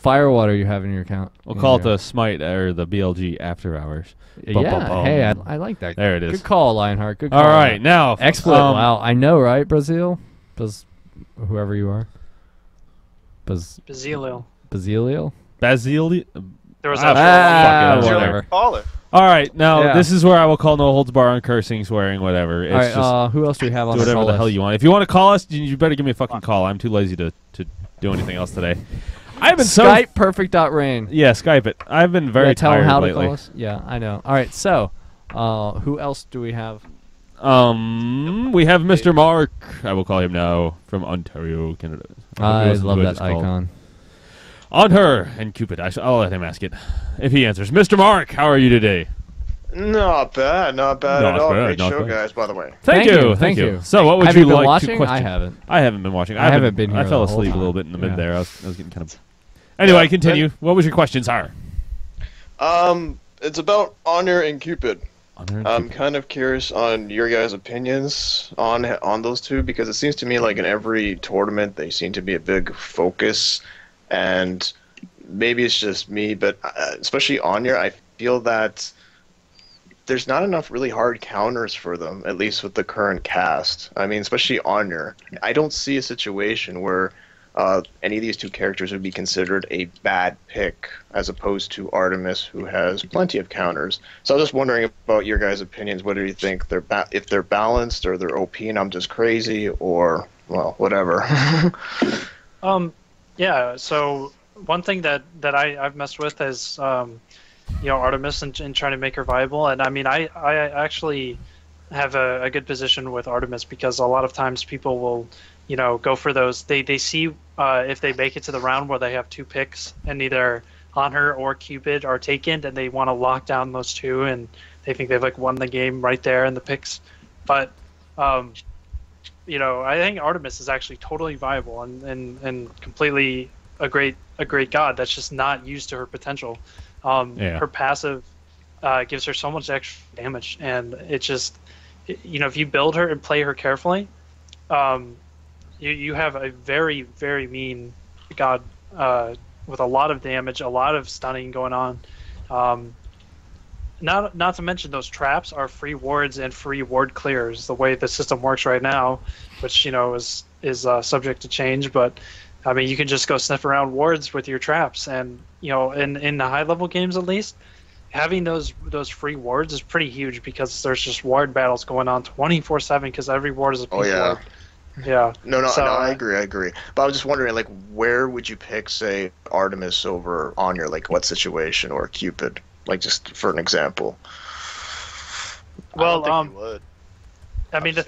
fire water you have in your account? We'll call it the Smite or the BLG After Hours. Yeah, hey, I like that. There it is. Good call, Lionheart. Good call. All right, now. Exploit. Wow, I know, right, Brazil? Whoever you are. Bazilio. Bazilio? Basilio? There was whatever. Call it. All right, now this is where I will call no holds bar on cursing, swearing, whatever. It's all right, who else do we have on do the whatever call the hell list? you want. If you want to call us, you better give me a fucking call. I'm too lazy to do anything else today. I've been Skype perfect.rain. Yeah, Skype it. I've been very tell tired them how lately. to call us. Yeah, I know. All right, so who else do we have? We have Mr. Mark. I will call him now from Ontario, Canada. I love that icon. On her and Cupid. I'll let him ask it if he answers. Mr. Mark, how are you today? Not bad at all. Great show, guys, by the way. Thank you. So, what would have you been like watching? to question? I haven't. I haven't been watching. I haven't been here. I fell asleep a little bit in the mid there. I was getting kind of. Anyway, continue. What was your question, sir? It's about Honor and Cupid. I'm kind of curious on your guys' opinions on those two, because it seems to me like in every tournament they seem to be a big focus, and maybe it's just me, but especially Anya, I feel that there's not enough really hard counters for them, at least with the current cast. I mean, especially Anya. I don't see a situation where any of these two characters would be considered a bad pick, as opposed to Artemis, who has plenty of counters. So I was just wondering about your guys' opinions. What do you think? If they're balanced, or they're OP and I'm just crazy, or, well, whatever. Yeah, so one thing that I've messed with is Artemis and trying to make her viable. And I mean, I actually have a good position with Artemis, because a lot of times people will go for those. They see if they make it to the round where they have two picks and either Honor or Cupid are taken, and they want to lock down those two, and they think they've won the game right there in the picks. But I think Artemis is actually totally viable and completely a great god that's just not used to her potential. Her passive gives her so much extra damage, and it just if you build her and play her carefully, you have a very, very mean god with a lot of damage, a lot of stunning going on. Not to mention those traps are free wards and free ward clears, the way the system works right now, which is subject to change. But I mean, you can just go sniff around wards with your traps, and in the high level games at least, having those free wards is pretty huge, because there's just ward battles going on 24/7, because every ward is a piece ward. Yeah. No, I agree. But I was just wondering, where would you pick, say, Artemis over Anya? What situation, or Cupid? Just for an example. Well, I don't think you would. I mean, the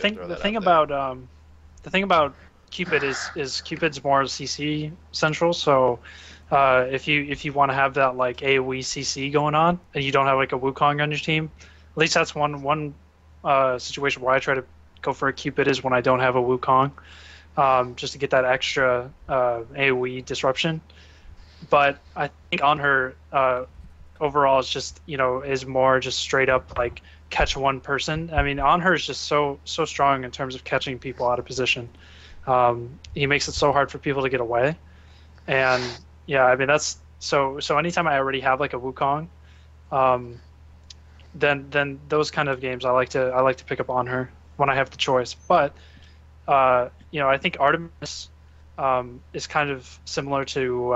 thing about Cupid is Cupid's more CC central. So if you want to have that AoE CC going on, and you don't have a Wukong on your team, at least that's one situation where I try to go for a Cupid, is when I don't have a Wukong, just to get that extra AoE disruption. But I think on her overall, it's just is more just straight up catch one person. I mean, on her is just so strong in terms of catching people out of position. He makes it so hard for people to get away, and yeah, I mean that's so anytime I already have a Wukong, then those kind of games I like to pick up on her when I have the choice. But I think Artemis is kind of similar to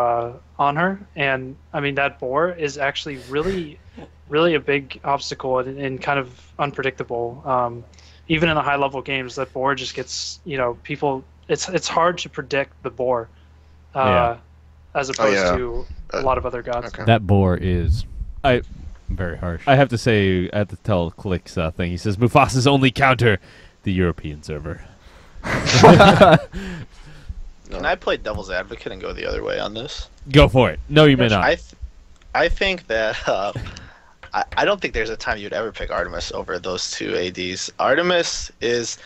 on her, and I mean that boar is actually really a big obstacle and kind of unpredictable. Even in the high level games, that boar just gets people. It's hard to predict the boar, as opposed to a lot of other gods. Okay. That boar is very harsh. I have to say, I have to tell Click's thing. He says Mufasa's only counter the European server. Can I play devil's advocate and go the other way on this? Go for it. No, you may not. I think that I don't think there's a time you'd ever pick Artemis over those two ADs. Artemis is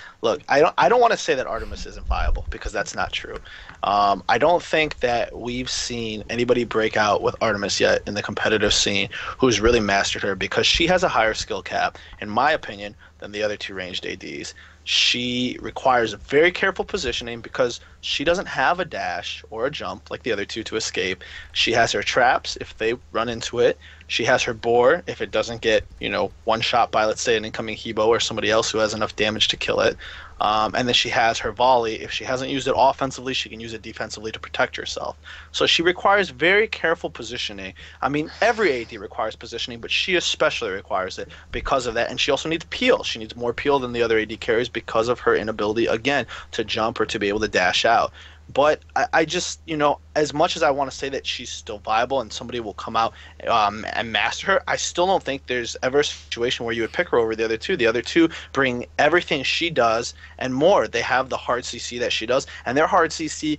I don't want to say that Artemis isn't viable, because that's not true. I don't think that we've seen anybody break out with Artemis yet in the competitive scene who's really mastered her, because she has a higher skill cap, in my opinion, than the other two ranged ADs. She requires very careful positioning because she doesn't have a dash or a jump like the other two to escape. She has her traps if they run into it. She has her boar if it doesn't get, one shot by, let's say, an incoming Hebo or somebody else who has enough damage to kill it. And then she has her volley. If she hasn't used it offensively, she can use it defensively to protect herself. So she requires very careful positioning. I mean, every AD requires positioning, but she especially requires it because of that. And she also needs peel. She needs more peel than the other AD carries because of her inability, again, to jump or to be able to dash out. But I just, as much as I want to say that she's still viable and somebody will come out and master her, I still don't think there's ever a situation where you would pick her over the other two. The other two bring everything she does and more. They have the hard CC that she does, and their hard CC,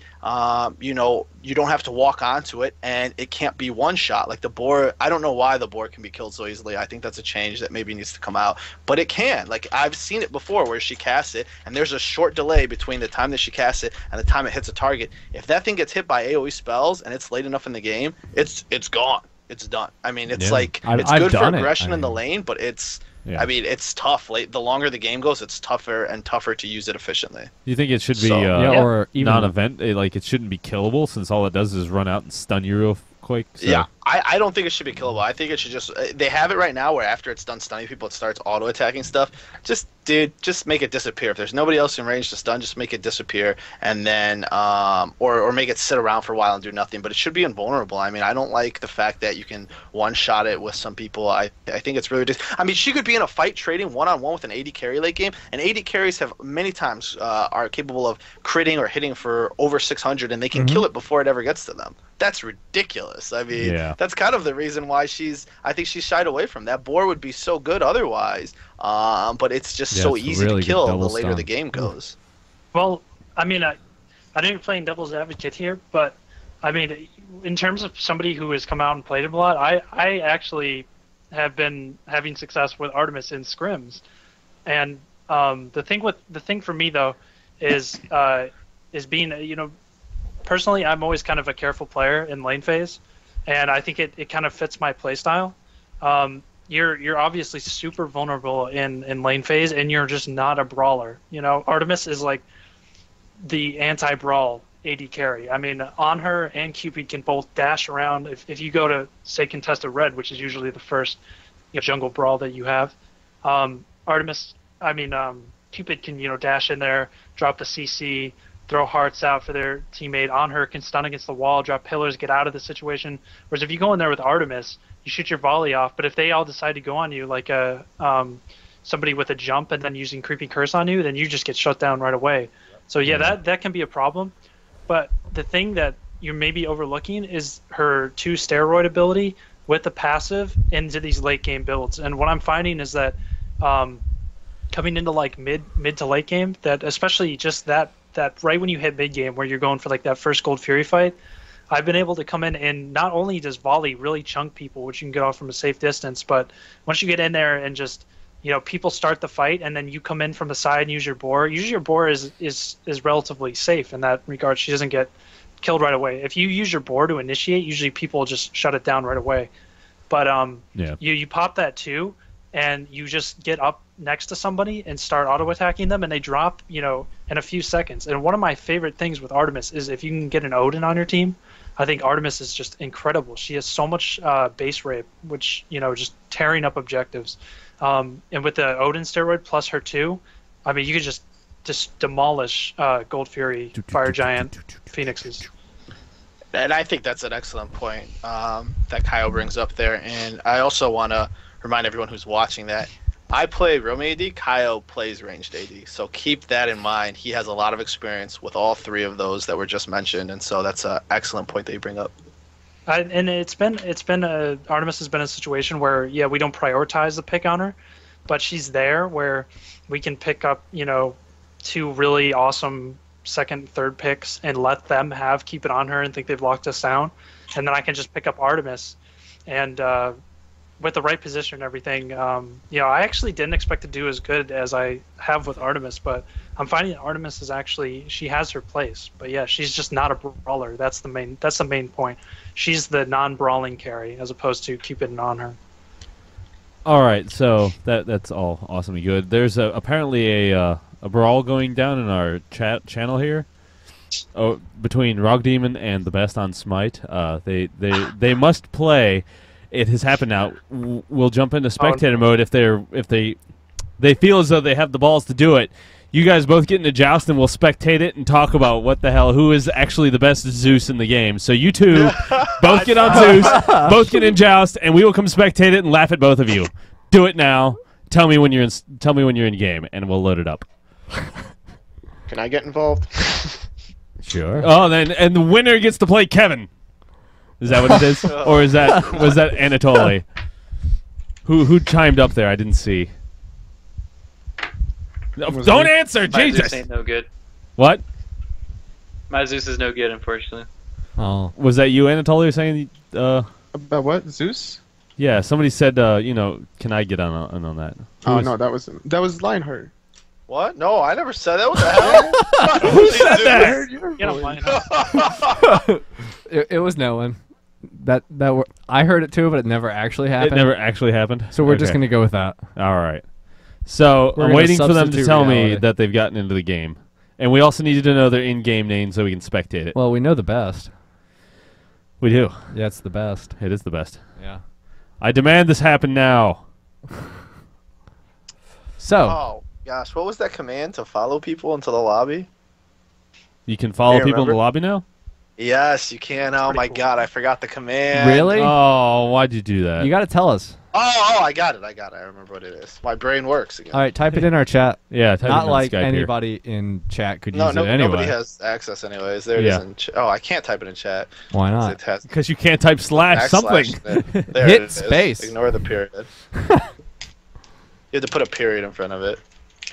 you don't have to walk onto it, and it can't be one shot. Like the boar, I don't know why the boar can be killed so easily. I think that's a change that maybe needs to come out, but it can. Like I've seen it before where she casts it, and there's a short delay between the time that she casts it and the time it hits a target. If that thing gets hit by AoE spells and it's late enough in the game, it's gone. It's done. I mean, it's it's good for aggression in the lane, but it's. Yeah. I mean, it's tough. The longer the game goes, it's tougher and tougher to use it efficiently. You think it should be or even non-event? Like it shouldn't be killable since all it does is run out and stun you real quick. So. Yeah, I don't think it should be killable. I think it should just. They have it right now where after it's done stunning people, it starts auto attacking stuff. Just make it disappear. If there's nobody else in range to stun, just make it disappear, and then or make it sit around for a while and do nothing. But it should be invulnerable. I mean, I don't like the fact that you can one shot it with some people. I think it's really I mean, she could be in a fight trading one-on-one with an AD carry late game, and AD carries have many times are capable of critting or hitting for over 600, and they can kill it before it ever gets to them. That's ridiculous. I mean, that's kind of the reason why I think she's shied away from that. Boar would be so good otherwise, but it's just so easy to kill the later the game goes. Well, I mean, I didn't play devil's advocate here, but I mean, in terms of somebody who has come out and played him a lot, I actually have been having success with Artemis in scrims, and the thing for me though is being personally, I'm always kind of a careful player in lane phase, and I think it kind of fits my play style. You're obviously super vulnerable in lane phase, and you're just not a brawler. Artemis is like the anti-brawl AD carry. I mean, on her and Cupid can both dash around. If you go to, say, contested red, which is usually the first jungle brawl that you have, Cupid can dash in there, drop the CC, throw hearts out for their teammate. On her can stun against the wall, drop pillars, get out of the situation. Whereas if you go in there with Artemis, you shoot your volley off, but if they all decide to go on you like somebody with a jump and then using creeping curse on you, then you just get shut down right away. So that can be a problem. But the thing that you're maybe overlooking is her 2 steroid ability with the passive into these late game builds. And what I'm finding is that coming into like mid to late game, that especially just that right when you hit mid game where you're going for like that first Gold Fury fight, I've been able to come in and not only does volley really chunk people, which you can get off from a safe distance, but once you get in there and just people start the fight and then you come in from the side and use your boar. Usually your boar is relatively safe in that regard. She doesn't get killed right away. If you use your boar to initiate, usually people just shut it down right away. But you pop that too, and you just get up next to somebody and start auto attacking them, and they drop in a few seconds. And one of my favorite things with Artemis is if you can get an Odin on your team. I think Artemis is just incredible. She has so much base rape, which just tearing up objectives. And with the Odin steroid plus her 2, I mean, you could just demolish Gold Fury, Fire Giant, Phoenixes. And I think that's an excellent point that Kyle brings up there. And I also want to remind everyone who's watching that I play roam AD, Kyle plays ranged AD. So keep that in mind. He has a lot of experience with all 3 of those that were just mentioned. And so that's an excellent point that you bring up. And Artemis has been a situation where we don't prioritize the pick on her, but she's there where we can pick up 2 really awesome second, third picks and let them keep it on her and think they've locked us down, and then I can just pick up Artemis, and with the right position and everything, I actually didn't expect to do as good as I have with Artemis, but I'm finding that Artemis is actually, she has her place, but she's just not a brawler. That's the main point. She's the non-brawling carry as opposed to Cupid and on her. All right, so that's all awesome and good. There's apparently a a brawl going down in our channel here. Oh, between Rog Demon and TheBest on Smite. They must play. It has happened now. We'll jump into spectator mode if they feel as though they have the balls to do it. You guys both get into joust and we'll spectate it and talk about what the hell, who is actually the best Zeus in the game. So you two both get on Zeus, both get in joust, and we will come spectate it and laugh at both of you. Do it now. Tell me when you're in game, and we'll load it up. Can I get involved? Sure. Oh, and the winner gets to play Kevin. Is that what it is, or was that Anatoly? Who chimed up there? I didn't see. No, don't answer, My Jesus. Zeus ain't no good. What? My Zeus is no good, unfortunately. Oh, Was that you, Anatoly, saying? About what? Zeus? Yeah, somebody said, can I get on that? Oh no, that was Lionheart. What? No, I never said that. What the hell? Who said that? Get him lined up. it was no one. I heard it too, but it never actually happened. It never actually happened. So we're just Okay. gonna go with that. All right. So We're I'm gonna waiting for them to substitute tell me reality. that they've gotten into the game, and we also need to know their in-game name so we can spectate it. Well, we know the best. We do. Yeah, it's the best. It is the best. Yeah. I demand this happen now. So Oh gosh, what was that command to follow people into the lobby? You can follow Hey, people in the remember? lobby now? Yes, you can. Oh my god, I forgot the command. really, Oh, why'd you do that? you got to tell us. Oh, I got it. I remember what it is. My brain works again. All right, type it in our chat. Yeah, type it Not in like Skype here. anybody in chat could No, use it anyway. nobody has access anyways. There it Yeah. is in chat. Oh, I can't type it in chat. Why 'cause not? It has Because you can't type slash something. backslash there Hit it is. space. Ignore the period. You have to put a period in front of it.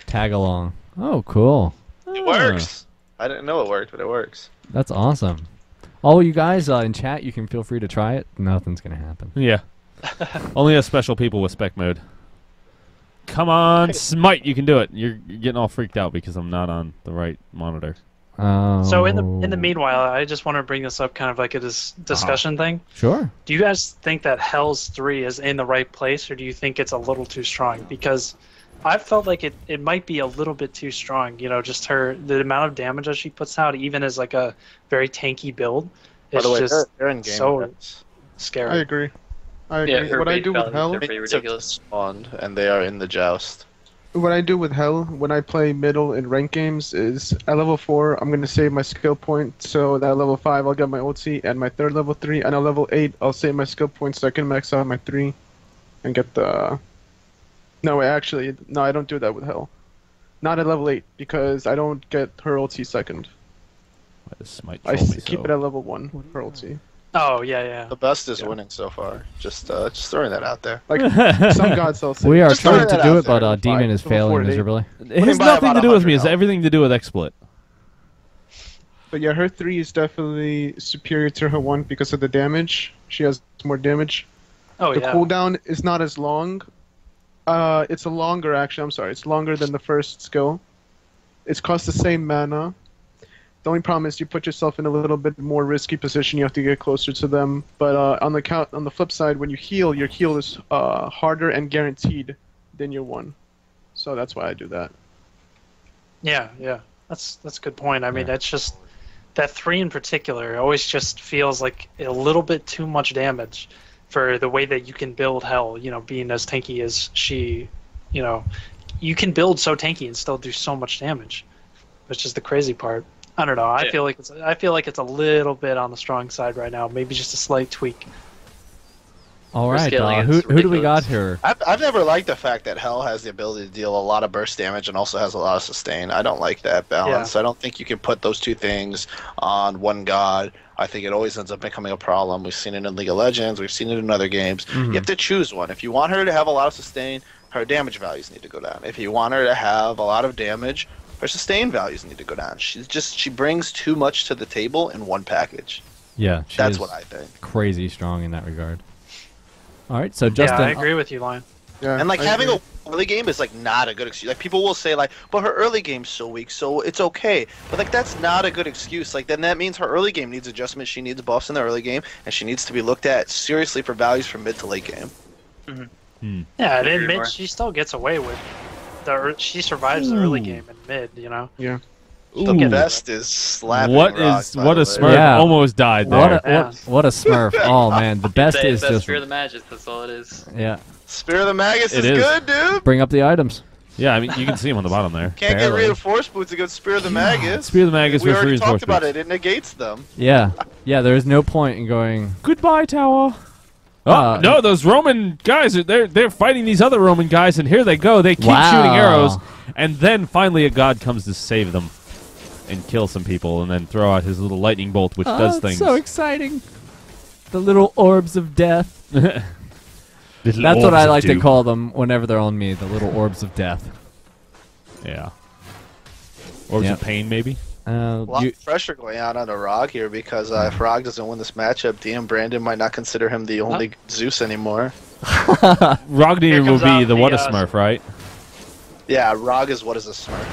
Tag along. Oh, cool. It works. I didn't know it worked, but it works. That's awesome. All you guys in chat, you can feel free to try it. Nothing's gonna happen. Yeah. Only us special people with spec mode. Come on, Smite, you can do it. You're getting all freaked out because I'm not on the right monitor. Oh. So in the meanwhile, I just want to bring this up, kind of like a discussion thing. Sure. Do you guys think that Hell's 3 is in the right place, or do you think it's a little too strong? Because I felt like it might be a little bit too strong. You know, just the amount of damage that she puts out, even as like a very tanky build, By is the way, just they're in game. so events. scary. I agree. Yeah, her What I base do with values Hell, are pretty It's a ridiculous. spawned, and they are in the joust. what I do with Hell when I play middle in ranked games is at level 4 I'm gonna save my skill point, so at level 5 I'll get my ulti and my third level 3, and at level 8 I'll save my skill points so I can max out my 3 and get the. No, wait, actually, no, I don't do that with Hell. Not at level 8 because I don't get her ulti second. Why does Smite I troll me keep so? it at level 1 with her ulti. Oh yeah. The best is winning so far. Just throwing that out there. Like some gods I'll say. We are Just trying throwing to that do out it, but there. Demon is Level failing 4 to 8. miserably. It has by nothing about to do with me. It's 100 everything to do with XSplit. But yeah, her 3 is definitely superior to her 1 because of the damage. She has more damage. Oh The yeah. cooldown is not as long. It's a longer, actually, I'm sorry. It's longer than the first skill. It's cost the same mana. The only problem is you put yourself in a little bit more risky position. You have to get closer to them. But on the flip side, when you heal, your heal is harder and guaranteed than your 1. So that's why I do that. Yeah. That's a good point. I mean, that's just that 3 in particular always just feels like a little bit too much damage for the way that you can build Hell. You know, being as tanky as she, you know, you can build so tanky and still do so much damage, which is the crazy part. I don't know. I feel like it's a little bit on the strong side right now. Maybe just a slight tweak. All right, scaling, who it's do we ridiculous. got here? I've never liked the fact that Hell has the ability to deal a lot of burst damage and also has a lot of sustain. I don't like that balance. I don't think you can put those two things on one god. I think it always ends up becoming a problem. We've seen it in League of Legends. We've seen it in other games. You have to choose one. If you want her to have a lot of sustain, her damage values need to go down. If you want her to have a lot of damage, her sustain values need to go down. She brings too much to the table in one package. Yeah, she That's is what I think. crazy strong in that regard. All right, so Justin. Yeah, I agree with you, Lion. Yeah, And like I having agree. a early game is like not a good excuse. Like people will say like, but her early game's so weak, so it's okay. But like that's not a good excuse. Like then that means her early game needs adjustment. She needs buffs in the early game, and she needs to be looked at seriously for values from mid to late game. Yeah, and in Agree more. mid, she still gets away with she survives the early game and mid. You know. Yeah. The Ooh. best is slapping What rock, is by what the a way. Smurf Yeah. almost died there. What a Smurf! Oh man, the best is Best just Spear of the Magus, that's all it is. yeah. Spear of the Magus It is is. good, dude. Bring up the items. Yeah, I mean you can see him on the bottom there. Can't Barely. get reinforced boots against Spear of the Magus. Spear of the Magus We with already talked reinforced about boots. it. It negates them. Yeah, yeah. There is no point in going. Goodbye, tower. Oh Uh, no, those Roman guys they're fighting these other Roman guys, and here they go. They keep Wow. shooting arrows, and then finally a god comes to save them and kill some people, and then throw out his little lightning bolt, which does it's things. so exciting. The little orbs of death. Little That's what orbs I of like to doom. call them whenever they're on me. The little orbs of death. Yeah. Orbs Yep. of pain, maybe. A lot of pressure going out on the Rog here because if Rog doesn't win this matchup, DM Brandon might not consider him the only Zeus anymore. Rogdir Here will comes be out the the, what a Smurf, right? Yeah, Rog is what is a Smurf.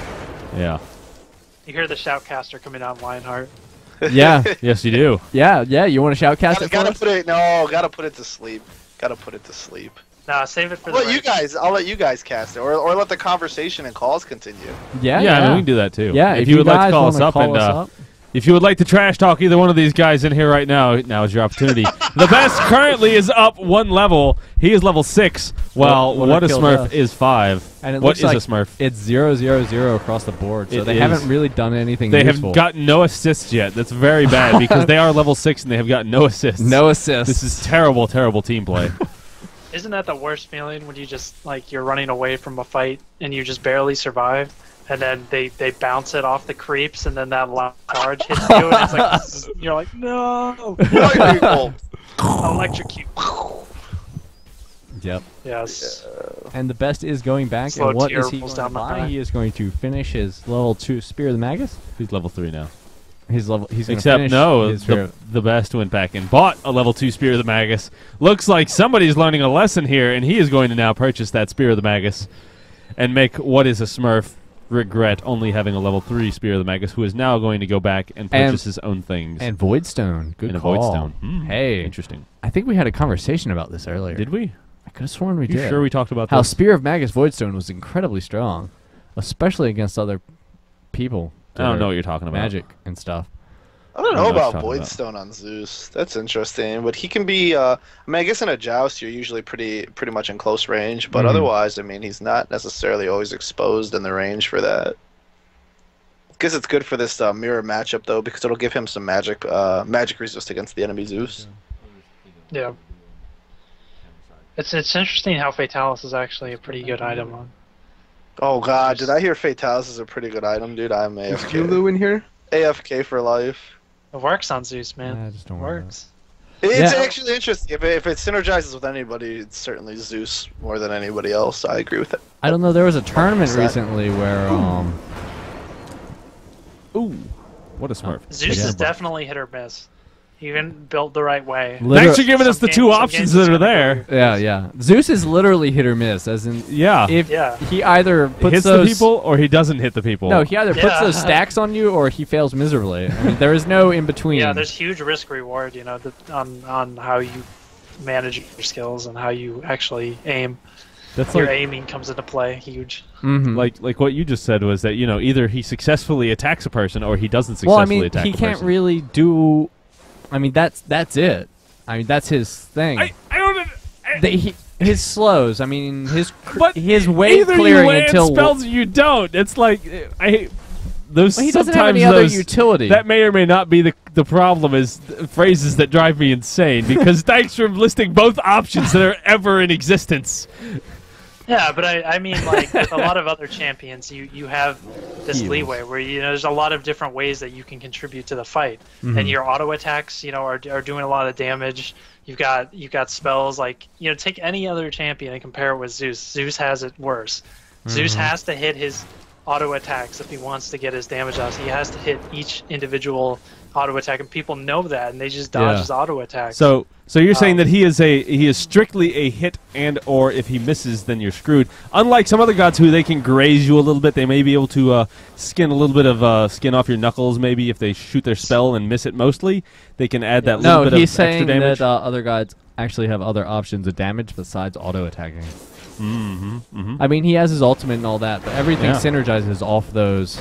Yeah. You hear the shoutcaster coming out, Lionheart. Yeah, Yes, you do. yeah, yeah. You want to shoutcast it for Gotta us? put it. No, gotta put it to sleep. Gotta put it to sleep. Nah, save it for I'll the let you guys. I'll let you guys cast it, or let the conversation and calls continue. Yeah, Yeah, I mean, we can do that too. Yeah, if you would like to guys call us wanna up call and us up. if you would like to trash talk either one of these guys in here right now, now is your opportunity. The best currently is up 1 level. He is level 6, while What what a killed Smurf us. is 5. And it What looks is like a Smurf? it's 0-0-0 across the board, so It they is. haven't really done anything They useful. have gotten no assists yet. That's very bad because they are level 6 and they have gotten no assists. no assists. This is terrible, terrible team play. Isn't that the worst feeling when you just like you're running away from a fight and you just barely survive, and then they bounce it off the creeps, and then that loud charge hits you, and it's like you're like no, electrocute. Yep. Yes. And the best is going back, Slow and what tear is he rolls going to down the buy? back. He is going to finish his level 2 Spear of the Magus. He's level 3 now. He's level. He's going to Except finish no, his Spear the best went back and bought a level 2 Spear of the Magus. Looks like somebody's learning a lesson here, and he is going to now purchase that Spear of the Magus and make what is a Smurf regret only having a level 3 Spear of the Magus, who is now going to go back and purchase his own things. and Voidstone. Good and a call. Voidstone. Hmm, Hey, interesting. I think we had a conversation about this earlier. Did we? I could have sworn we You did. sure we talked about How this? Spear of Magus Voidstone was incredibly strong, especially against other people. I don't that know are what you're talking about. Magic and stuff. I don't I know don't know about what you're talking Voidstone on Zeus. That's interesting, but he can be. I mean, I guess in a joust, you're usually pretty much in close range, but Mhm. otherwise, I mean, he's not necessarily always exposed in the range for that. I guess it's good for this mirror matchup though, because it'll give him some magic resist against the enemy Zeus. Yeah. It's interesting how Fatalis is actually a pretty good item on. Oh god, did I hear Fatalis is a pretty good item, dude? I'm Is AFK. Julu in here? AFK for life. It works on Zeus, man. I just don't worry about Works. It's Yeah. actually interesting. If it synergizes with anybody, it's certainly Zeus more than anybody else. I agree with it. I don't know. There was a tournament 100%. recently where Ooh, what a Smurf. Zeus Yeah, is but- definitely hit or miss. Even built the right way. Thanks for giving us Some the two games- some options games that it's are gonna there. go yeah, yeah. Zeus is literally hit or miss, as in Yeah. if Yeah. he either puts Hits those the people or he doesn't hit the people. No, he either puts Yeah. those stacks on you or he fails miserably. I mean, there is no in between. Yeah, there's huge risk reward, you know, on how you manage your skills and how you actually aim. That's Your like aiming comes into play, huge. Mhm. like what you just said was that either he successful attacks a person or he doesn't well, successfully I mean, attack he a can't person. really do. I mean, that's it. I mean, that's his thing. I don't. His slows. I mean, But his wave either clearing you land until spells or you don't. It's like I those well, he doesn't have sometimes any other those utility. that may or may not be the problem is phrases that drive me insane because thanks for listing both options that are ever in existence. Yeah, but I mean, like, with a lot of other champions, you have this Heals. leeway where, there's a lot of different ways that you can contribute to the fight. Mhm. And your auto attacks, are doing a lot of damage. You've got spells like, take any other champion and compare it with Zeus. Zeus has it worse. Zeus has to hit his auto attacks if he wants to get his damage out. He has to hit each individual auto attack, and people know that, and they just dodge Yeah. his auto attacks. So you're saying that he is strictly a hit, and or if he misses, then you're screwed. Unlike some other gods who they can graze you a little bit, they may be able to skin a little bit of skin off your knuckles. Maybe if they shoot their spell and miss it mostly, they can add that little no, bit he's of extra saying damage. that other gods actually have other options of damage besides auto attacking. I mean, he has his ultimate and all that, but everything synergizes off those.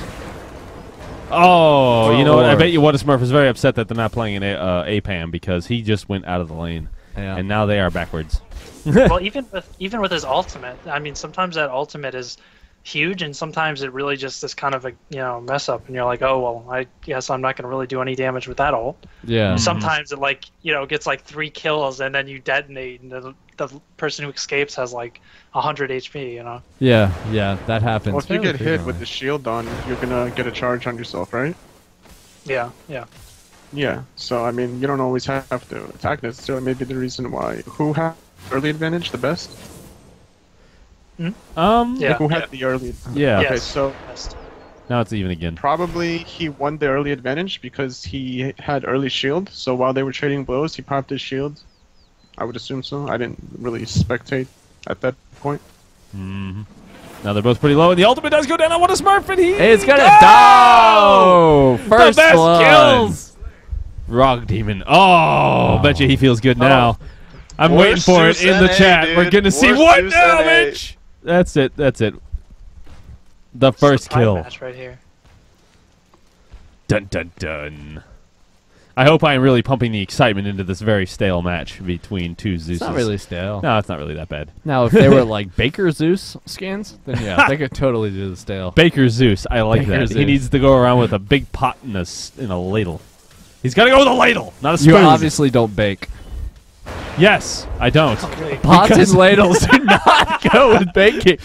Oh, you know what? I bet you What a Smurf is very upset that they're not playing an APAM because he just went out of the lane, and now they are backwards. Well, even with his ultimate, I mean, sometimes that ultimate is huge, and sometimes it really just is kind of a mess up, and you're like, oh well, I guess I'm not going to really do any damage with that ult. Yeah. Sometimes it gets like 3 kills, and then you detonate, and the person who escapes has like 100 HP. Yeah, that happens. Well, if you get hit with the shield on, you're gonna get a charge on yourself, right? Yeah. Yeah. So I mean, you don't always have to attack necessarily. Maybe the reason why. Who had early advantage? The best. Yeah. Like who had the early? Yeah. Okay, Yes. so Now it's even again. probably he won the early advantage because he had early shield. So while they were trading blows, he popped his shield. I would assume so. I didn't really spectate at that point. Now they're both pretty low, and the ultimate does go down. I want to Smurf, and It's gonna die! First the best blood. kills! Rog Demon. Oh, bet you he feels good now. I'm waiting for it in the chat. We're going to see what damage! That's it. The first kill. Match right here. Dun dun dun. I hope I am really pumping the excitement into this very stale match between two Zeuses. It's not really stale. No, it's not really that bad. Now, if they were like Baker Zeus skins, then yeah, they could totally do the stale. Baker Zeus, I like Baker that. Zeus. He needs to go around with a big pot in a ladle. He's got to go with a ladle, not a spoon. You obviously don't bake. Yes, I don't. Pots and ladles do not go with baking.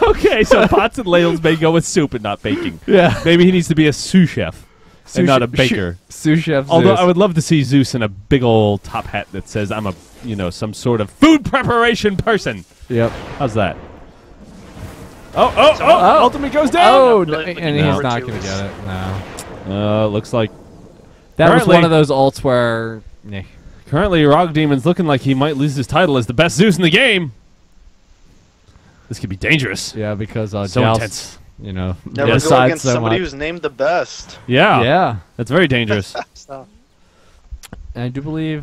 Okay, so pots and ladles may go with soup and not baking. Yeah. Maybe he needs to be a sous chef and not a baker. Sous chef Although Zeus. I would love to see Zeus in a big old top hat that says I'm some sort of food preparation person. Yep. How's that? Oh, ultimate goes down. Oh, really and looking he's not forward going to to is- get it. No. Looks like That was Currently- one of those ults where... Nah. currently Rog Demon's looking like he might lose his title as the best Zeus in the game. This could be dangerous. Yeah, because So Joust, intense. Never decides go against so somebody much. who's named the best. Yeah. Yeah. That's very dangerous. Stuff. And I do believe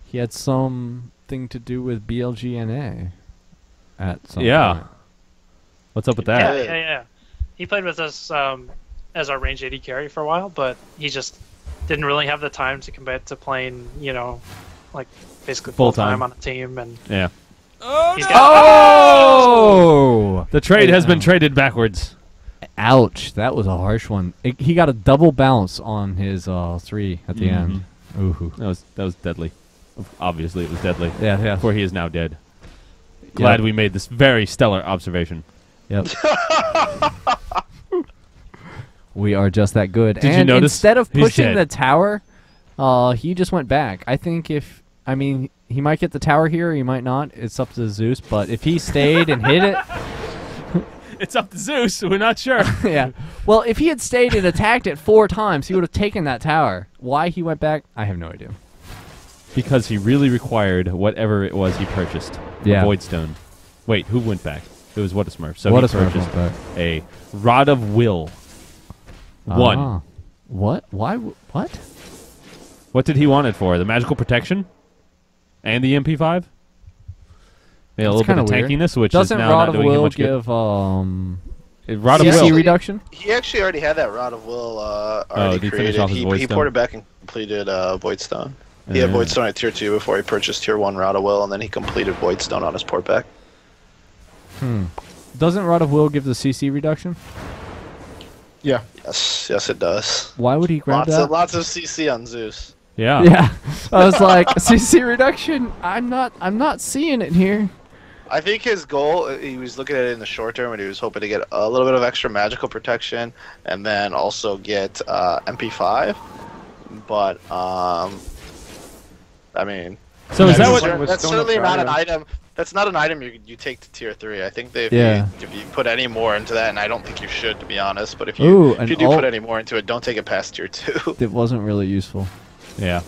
he had something to do with BLGNA at some point. What's up with that? Yeah. He played with us as our range 80 carry for a while, but he just didn't really have the time to commit to playing, like basically full time on a team. And Yeah. he's got Oh! The trade has been traded backwards. Ouch. That was a harsh one. He got a double bounce on his 3 at the end. Ooh. That was deadly. Obviously, it was deadly. Yeah. For he is now dead. Glad we made this very stellar observation. Yep. We are just that good. Did you and notice? instead of He's pushing dead. the tower, he just went back. I think he might get the tower here, he might not. It's up to Zeus. But if he stayed and hit it, It's up to Zeus. We're not sure. yeah. Well, if he had stayed and attacked it 4 times, he would have taken that tower. Why he went back, I have no idea. Because he really required whatever it was he purchased. Yeah. A Void Stone. Wait, who went back? It was What a Smurf. So What he a Smurf purchased went a Rod of Will. 1. Ah. What? Why? What? What did he want it for? The magical protection? And the MP5? Yeah, a little bit of kinda weird. tankiness, which Doesn't is now Rod not of doing him Will much good. give Rod of Yeah. Will. CC reduction? He actually already had that Rod of Will already did he finish created. off his Void He Stone? ported back and completed Void Stone. He had Yeah. Void Stone at tier 2 before he purchased tier 1 Rod of Will, and then he completed Void Stone on his port back. Doesn't Rod of Will give the CC reduction? Yeah. Yes, it does. Why would he grab that? Lots of CC on Zeus. Yeah. Yeah, I was like, CC reduction. I'm not seeing it here. I think his goal, he was looking at it in the short term, and he was hoping to get a little bit of extra magical protection, and then also get MP5. But I mean, So is that Yeah, what... Stone- that's Stone certainly of not an Fire. item. That's not an item you take to tier 3. I think that if you put any more into that, and I don't think you should, to be honest. But if you do put any more into it, don't take it past tier 2. It wasn't really useful. Yeah.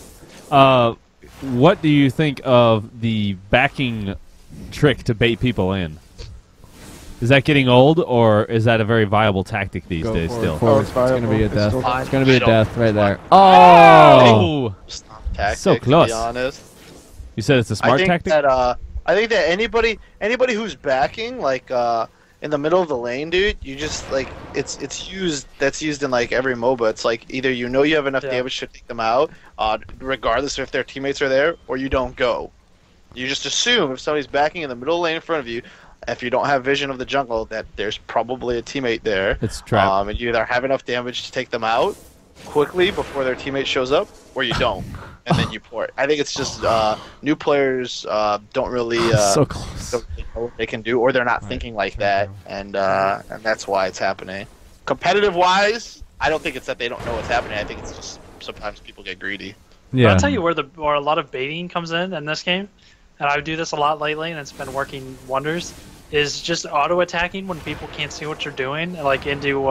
What do you think of the backing trick to bait people in? Is that getting old, or is that a very viable tactic these Go days for it. still? Oh, It's gonna be a It's death. still- It's gonna be a I death right there. Oh! It's not tactic, So close. to be honest. You said it's a smart I think tactic? that I think that anybody who's backing like in the middle of the lane, dude, you just like it's used that's used in like every MOBA. It's like either you know you have enough damage to take them out, regardless of if their teammates are there, or you don't go. You just assume if somebody's backing in the middle lane in front of you, if you don't have vision of the jungle, that there's probably a teammate there. It's a trap. And you either have enough damage to take them out quickly before their teammate shows up, or you don't, and then you port. I think it's just new players don't really So close. don't really know what they can do, or they're not thinking like that, and that's why it's happening. Competitive wise, I don't think it's that they don't know what's happening. I think it's just sometimes people get greedy. Yeah. I'll tell you where a lot of baiting comes in this game, and I do this a lot lately, and it's been working wonders. Is just auto attacking when people can't see what you're doing, like into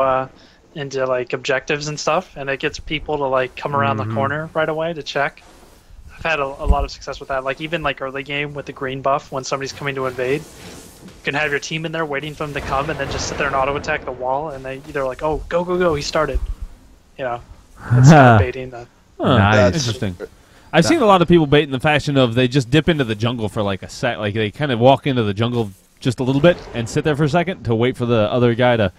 like objectives and stuff, and it gets people to like come around the corner right away to check. I've had a lot of success with that. Like even like early game with the green buff, when somebody's coming to invade, you can have your team in there waiting for them to come, and then just sit there and auto attack the wall, and they're like, "Oh, go go go, he started." You know, it's kind of baiting that. Huh, Nice. Interesting. I've seen a lot of people bait in the fashion of they just dip into the jungle for like a sec, like they kind of walk into the jungle just a little bit and sit there for a second to wait for the other guy to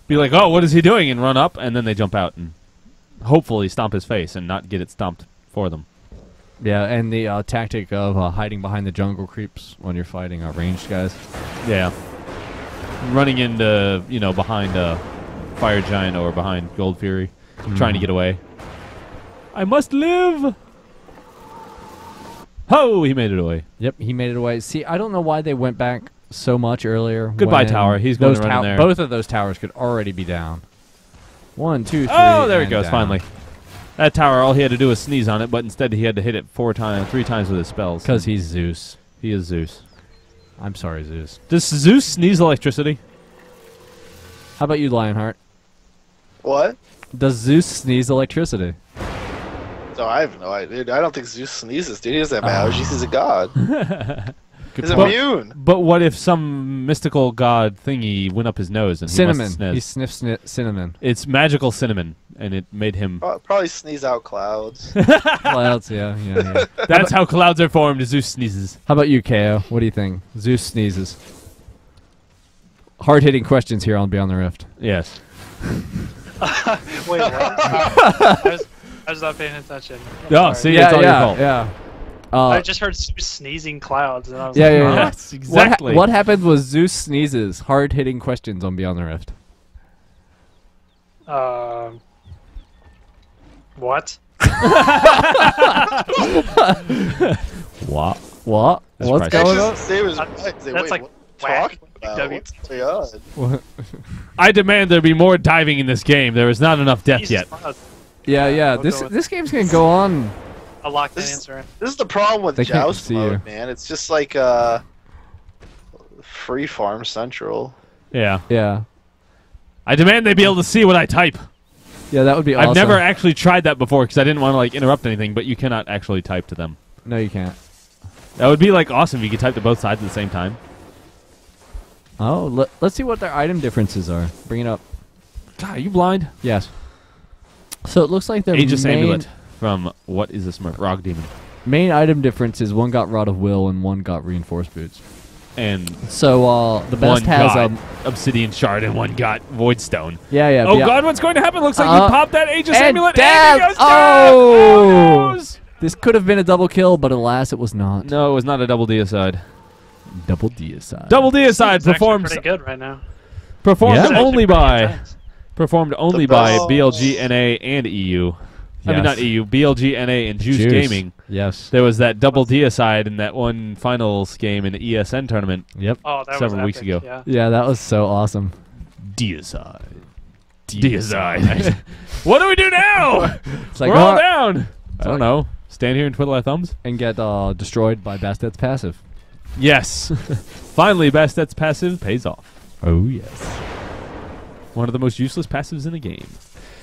be like, oh, what is he doing, and run up, and then they jump out and hopefully stomp his face and not get it stomped for them. Yeah, and the tactic of hiding behind the jungle creeps when you're fighting ranged guys. Yeah. Running into, behind Fire Giant or behind Gold Fury, trying to get away. I must live! Oh, he made it away. Yep, he made it away. See, I don't know why they went back so much earlier. Goodbye, when tower. He's going those to run in there. Both of those towers could already be down. 1, 2, 3. Oh, there he and goes, down. finally. That tower, all he had to do was sneeze on it, but instead he had to hit it 3 times with his spells. Because he's Zeus. He is Zeus. I'm sorry, Zeus. Does Zeus sneeze electricity? How about you, Lionheart? What? Does Zeus sneeze electricity? So I have no idea. Dude. I don't think Zeus sneezes, dude. He doesn't have allergies. He's a god. He's point. immune. But what if some mystical god thingy went up his nose and Cinnamon. he He must sniz? sniffs cinnamon. It's magical cinnamon, and it made him... Probably sneeze out clouds. Clouds, yeah. That's how clouds are formed. Zeus sneezes. How about you, KO? What do you think? Zeus sneezes. Hard-hitting questions here on Beyond the Rift. Yes. Wait, what? I was not paying attention. I'm Oh, sorry. see, it's all your fault. Yeah. I just heard sneezing clouds, and I was Yeah, like, yeah, huh? yeah. Yes, exactly. What happened was Zeus sneezes. Hard-hitting questions on Beyond the Rift. What? What? What? That's What's right. going on? Say it was That's right. Say, like wait, what are you whack. talking about? W. What's going on? I demand there be more diving in this game. There is not enough depth Jesus, yet. clouds. Yeah. We'll this go with this game's gonna go on. I'll lock that This- answer in. This is the problem with They can't joust see mode, you. man. It's just like free farm central. Yeah. Yeah. I demand they be able to see what I type. Yeah, that would be awesome. I've never actually tried that before because I didn't want to like interrupt anything, but you cannot actually type to them. No, you can't. That would be like awesome if you could type to both sides at the same time. Oh, let's see what their item differences are. Bring it up. God, are you blind? Yes. So it looks like their Aegis main, Amulet from What Is This Smurf? Rock Demon. main item difference is one got Rod of Will and one got Reinforced Boots. And So the best one has got Obsidian Shard and one got Void Stone. yeah. Oh God, what's going to happen? Looks like you popped that Aegis and Amulet dab! and he goes Oh! down! This could have been a double kill, but alas, it was not. No, it was not a double deicide. Double deicide. Double deicide It's actually performed pretty good right now. performed Yeah? It's actually only pretty by intense. performed only The by best. BLG, NA, and EU. I mean, Yes. not EU. BLG, NA, and Juice Juice. Gaming. Yes. There was that double deicide in that one finals game in the ESN tournament. Yep. Oh, that Several was weeks epic, ago. Yeah. Yeah, that was so awesome. Deicide. Deicide. What do we do now? It's like, We're all oh, down. I don't know. Stand here and twiddle our thumbs? and get destroyed by Bastet's passive. Yes. Finally, Bastet's passive pays off. Oh yes. One of the most useless passives in the game.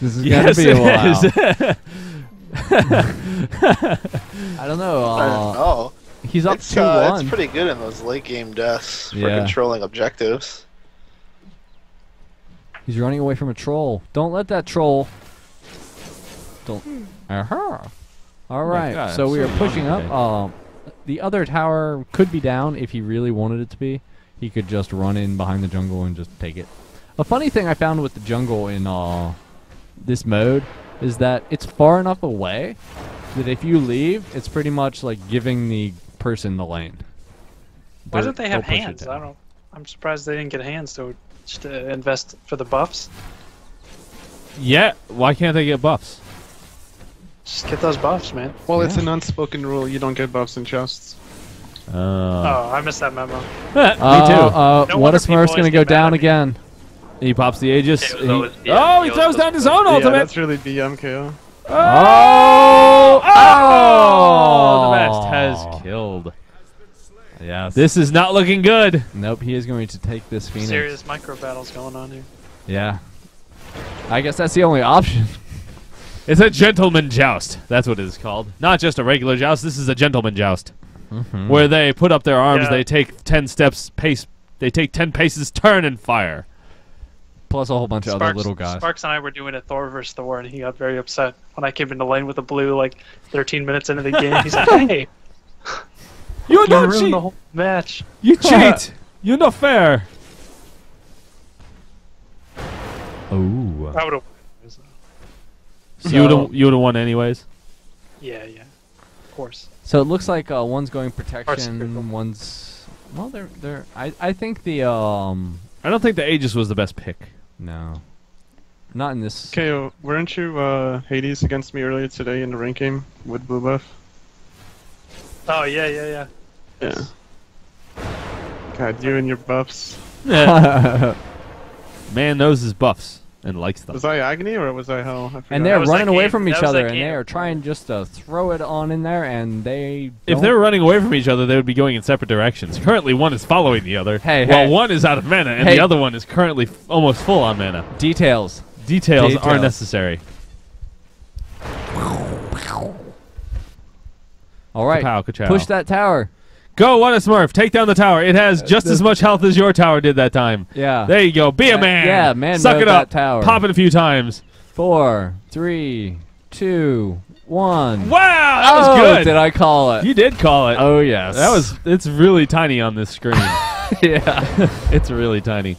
This is Yes, gonna be a while. it is. I don't know. I don't know. He's up It's 2-1. it's pretty good in those late game deaths for Yeah. controlling objectives. He's running away from a troll. Don't let that troll. Don't. Aha. All right. God, So we are so pushing young up. the other tower could be down if he really wanted it to be. He could just run in behind the jungle and just take it. A funny thing I found with the jungle in this mode is that it's far enough away that if you leave, it's pretty much like giving the person the lane. Why don't they have They'll push it hands? down. I'm surprised they didn't get hands to invest for the buffs. Yeah, why can't they get buffs? Just get those buffs, man. Well, it's Yeah. an unspoken rule. You don't get buffs and jousts. Oh, I missed that memo. Me too. No What wonder is people Smurf's always gonna get go mad down at me. again? He pops the Aegis. It was He- always- oh, he it throws was down his own Yeah, ultimate. that's really BM KO. Oh! Oh! The best has killed. Yes. This is not looking good. Nope, he is going to take this Phoenix. Serious micro battles going on here. Yeah. I guess that's the only option. It's a gentleman joust. That's what it is called. Not just a regular joust. This is a gentleman joust, where they put up their arms. Yeah. They take 10 steps pace. They take 10 paces, turn, and fire. Plus a whole bunch of other little guys. Sparks and I were doing a Thor versus Thor, and he got very upset when I came into lane with the blue like 13 minutes into the game. He's like, "Hey, You you don't ruined cheat. the whole match." You cheat. You're not fair. Ooh. I would have. You would have won anyways. Yeah, of course. So it looks like one's going Arts critical. protection, one's well, they're. I think the I don't think the Aegis was the best pick. no, not in this. KO, weren't you Hades against me earlier today in the rank game with blue buff? Oh yeah. Yeah. God, you and your buffs. Man knows his buffs and likes them. Was I Agony or was I Hell? I forgot. And they're was running that away game. from each That was other, that and they game. are trying just to throw it on in there, and they. If don't- they're running away from each other, they would be going in separate directions. Currently, one is following the other, Hey, while hey. one is out of mana, and Hey. the other one is currently almost full on mana. Details. Details are Details. necessary. All right, Kapow, kachow. push that tower. Go, what a Smurf! Take down the tower. It has just as much health as your tower did that time. Yeah. There you go. Be a man. Yeah, man Suck mode it up. that tower. Pop it a few times. 4, 3, 2, 1. Wow, that Oh, was good. did I call it? You did call it. Oh yes. That was. It's really tiny on this screen. yeah. It's really tiny.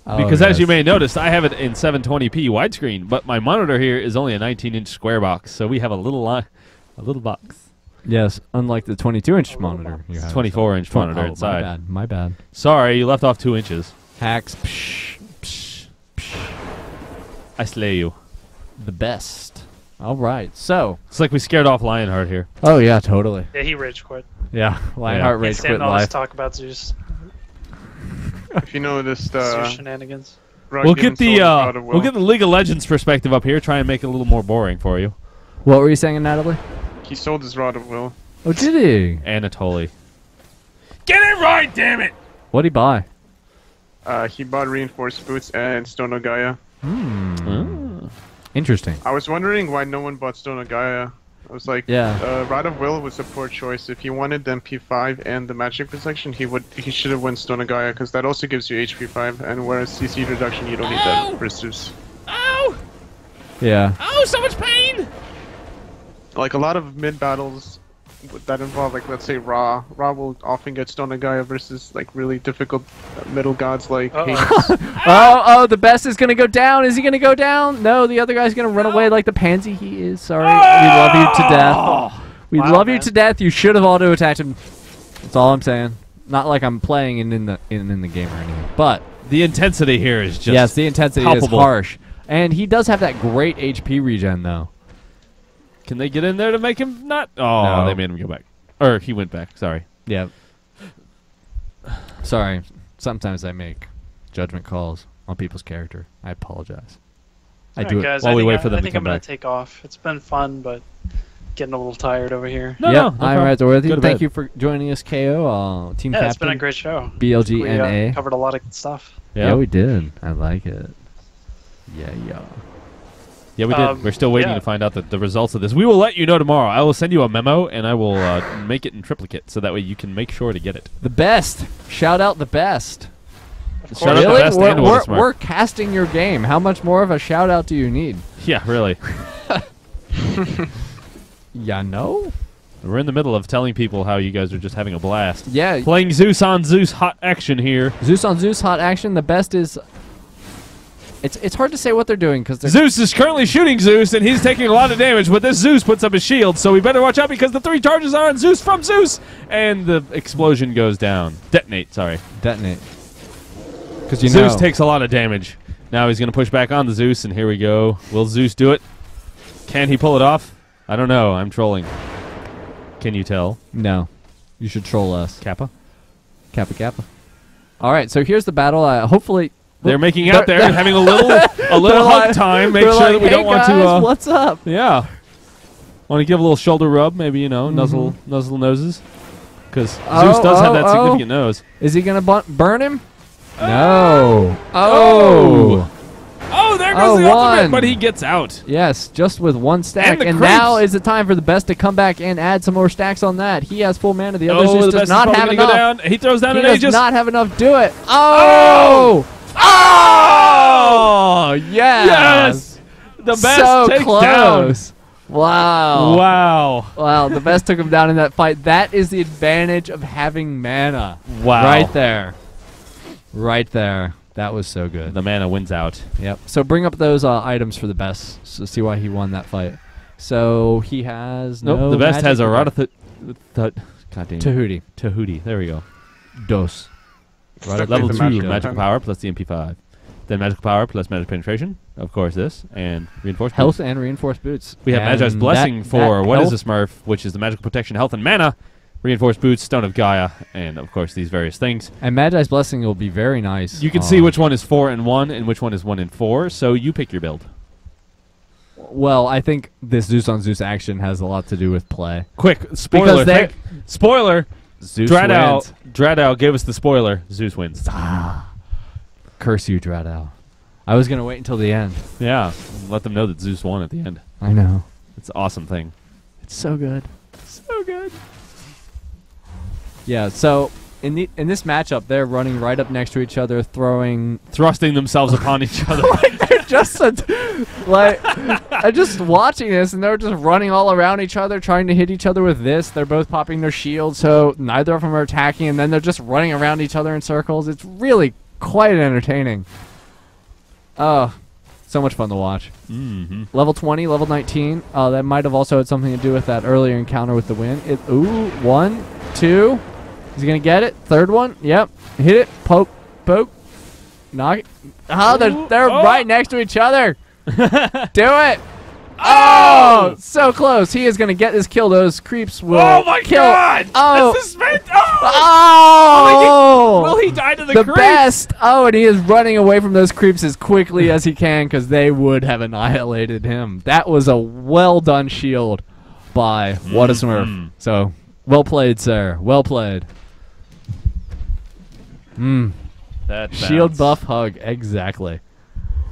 Oh, Because as you yes. may notice, I have it in 720p widescreen, but my monitor here is only a 19-inch square box, so we have a little box. Yes, unlike the 22-inch monitor you have. 24-inch monitor Oh, inside. My bad. My bad. Sorry, you left off 2 inches. Hacks. Psh, psh, psh. I slay you. The best. All right. So. It's like we scared off Lionheart here. Oh yeah, totally. Yeah, he rage quit. Yeah. Lionheart Can't rage stand quit all this life. talk about Zeus. If you noticed, Zeus shenanigans. We'll get the League of Legends perspective up here. Try and make it a little more boring for you. What were you saying, Natalie? He sold his Rod of Will. Oh, did he? Anatoly. Get it right, damn it! What'd he buy? He bought reinforced boots and Stone of Gaia. Interesting. I was wondering why no one bought Stone of Gaia. I was like, Yeah. Rod of Will was a poor choice. If he wanted the MP5 and the magic protection, he should have went Stone of Gaia because that also gives you HP 5, and whereas CC reduction, you don't need that for Zeus. Ow! Yeah. Oh, so much pain! Like a lot of mid battles that involve, like, let's say Ra will often get Stone of Gaia versus like really difficult middle gods like Hades. Oh, the best is gonna go down. Is he gonna go down? No, the other guy's gonna run away like the pansy he is. Sorry. We love you to death. We Wow, love you man. to death. You should have auto attacked him. That's all I'm saying. Not like I'm playing in the game or anything. But The intensity here is just yes, the intensity palpable. is harsh. And he does have that great HP regen though. Can they get in there to make him not? Oh, No. they made him go back. Or he went back. Sorry. Yeah. Sorry. Sometimes I make judgment calls on people's character. I apologize. I Alright, do it. guys, while we think wait for them I to think come I'm gonna back. take off. It's been fun, but getting a little tired over here. No, Yep, no. I'm problem. right there with you. Go to Thank bed. you for joining us, KO. Team Yeah, captain. it's been a great show. BLGNA. We covered a lot of good stuff. Yeah, we did. I like it. Yeah. Yeah, we did. We're still waiting yeah. to find out the results of this. We will let you know tomorrow. I will send you a memo, and I will make it in triplicate, so that way you can make sure to get it. The best. Shout out the best. Shout out the Really? best and Willis Mark. We're casting your game. How much more of a shout out do you need? Yeah, really. Yeah, no? We're in the middle of telling people how you guys are just having a blast. Yeah. Playing Zeus on Zeus hot action here. Zeus on Zeus hot action. The best is... It's hard to say what they're doing because Zeus is currently shooting Zeus, and he's taking a lot of damage, but this Zeus puts up his shield, so we better watch out because the 3 charges are on Zeus from Zeus, and the explosion goes down. Detonate, sorry. Detonate. Because you Zeus know. takes a lot of damage. Now he's going to push back on the Zeus, and here we go. Will Zeus do it? Can he pull it off? I don't know. I'm trolling. Can you tell? No. You should troll us. Kappa? Kappa Kappa. All right, so here's the battle. Hopefully... They're making out there and having a little hug time. Make sure that we don't want to. What's up? Yeah. Want to give a little shoulder rub, maybe, you know, nuzzle noses. Because Zeus does have that significant nose. Is he going to burn him? No. Oh, there goes the ultimate, but he gets out. Yes, just with 1 stack. And now is the time for the best to come back and add some more stacks on that. He has full mana. The other Zeus does not have enough. He throws down he an Aegis. does not have enough. Do it. Oh! Oh! Yes! The best so takes close. down. Wow. Wow. Wow, the best took him down in that fight. That is the advantage of having mana. Wow. Right there. Right there. That was so good. The mana wins out. Yep. So bring up those items for the best. So see why he won that fight. So he has no the best has a magic. goddamn. Tahuti. Tahuti. There we go. Dos. Level 2 magical power plus the MP5. Then magical power plus magic penetration. Of course, this. And reinforced health boots. and reinforced boots. We have and Magi's Blessing for what is health? a Smurf, which is the magical protection, health, and mana. Reinforced boots, Stone of Gaia, and of course these various things. And Magi's Blessing will be very nice. You can see which one is 4 and 1 and which one is 1 and 4, so you pick your build. Well, I think this Zeus on Zeus action has a lot to do with play. Quick, spoiler. Spoiler. Zeus Dradao gave us the spoiler. Zeus wins. Curse you, Dradao. I was going to wait until the end. Yeah, let them know that Zeus won at the end. I know. It's an awesome thing. It's so good. So good. Yeah, so in this matchup, they're running right up next to each other, thrusting themselves upon each other. Like they're just I'm just watching this, and they're just running all around each other, trying to hit each other with this. They're both popping their shields, so neither of them are attacking, and then they're just running around each other in circles. It's really quite entertaining. Oh, so much fun to watch. Level 20, level 19. That might have also had something to do with that earlier encounter with the wind. Ooh, 1, 2. He's going to get it. Third one. Yep. Hit it. Poke. Knock it. Oh, they're right next to each other. Do it. Oh, so close. He is going to get this kill. Those creeps will Oh, my kill. God. Oh. That's the Oh. Will he die to the creeps? Best. Oh, and he is running away from those creeps as quickly as he can because they would have annihilated him. That was a well-done shield by What a Smurf. So, well played, sir. Well played. That shield bounce. buff hug. Exactly.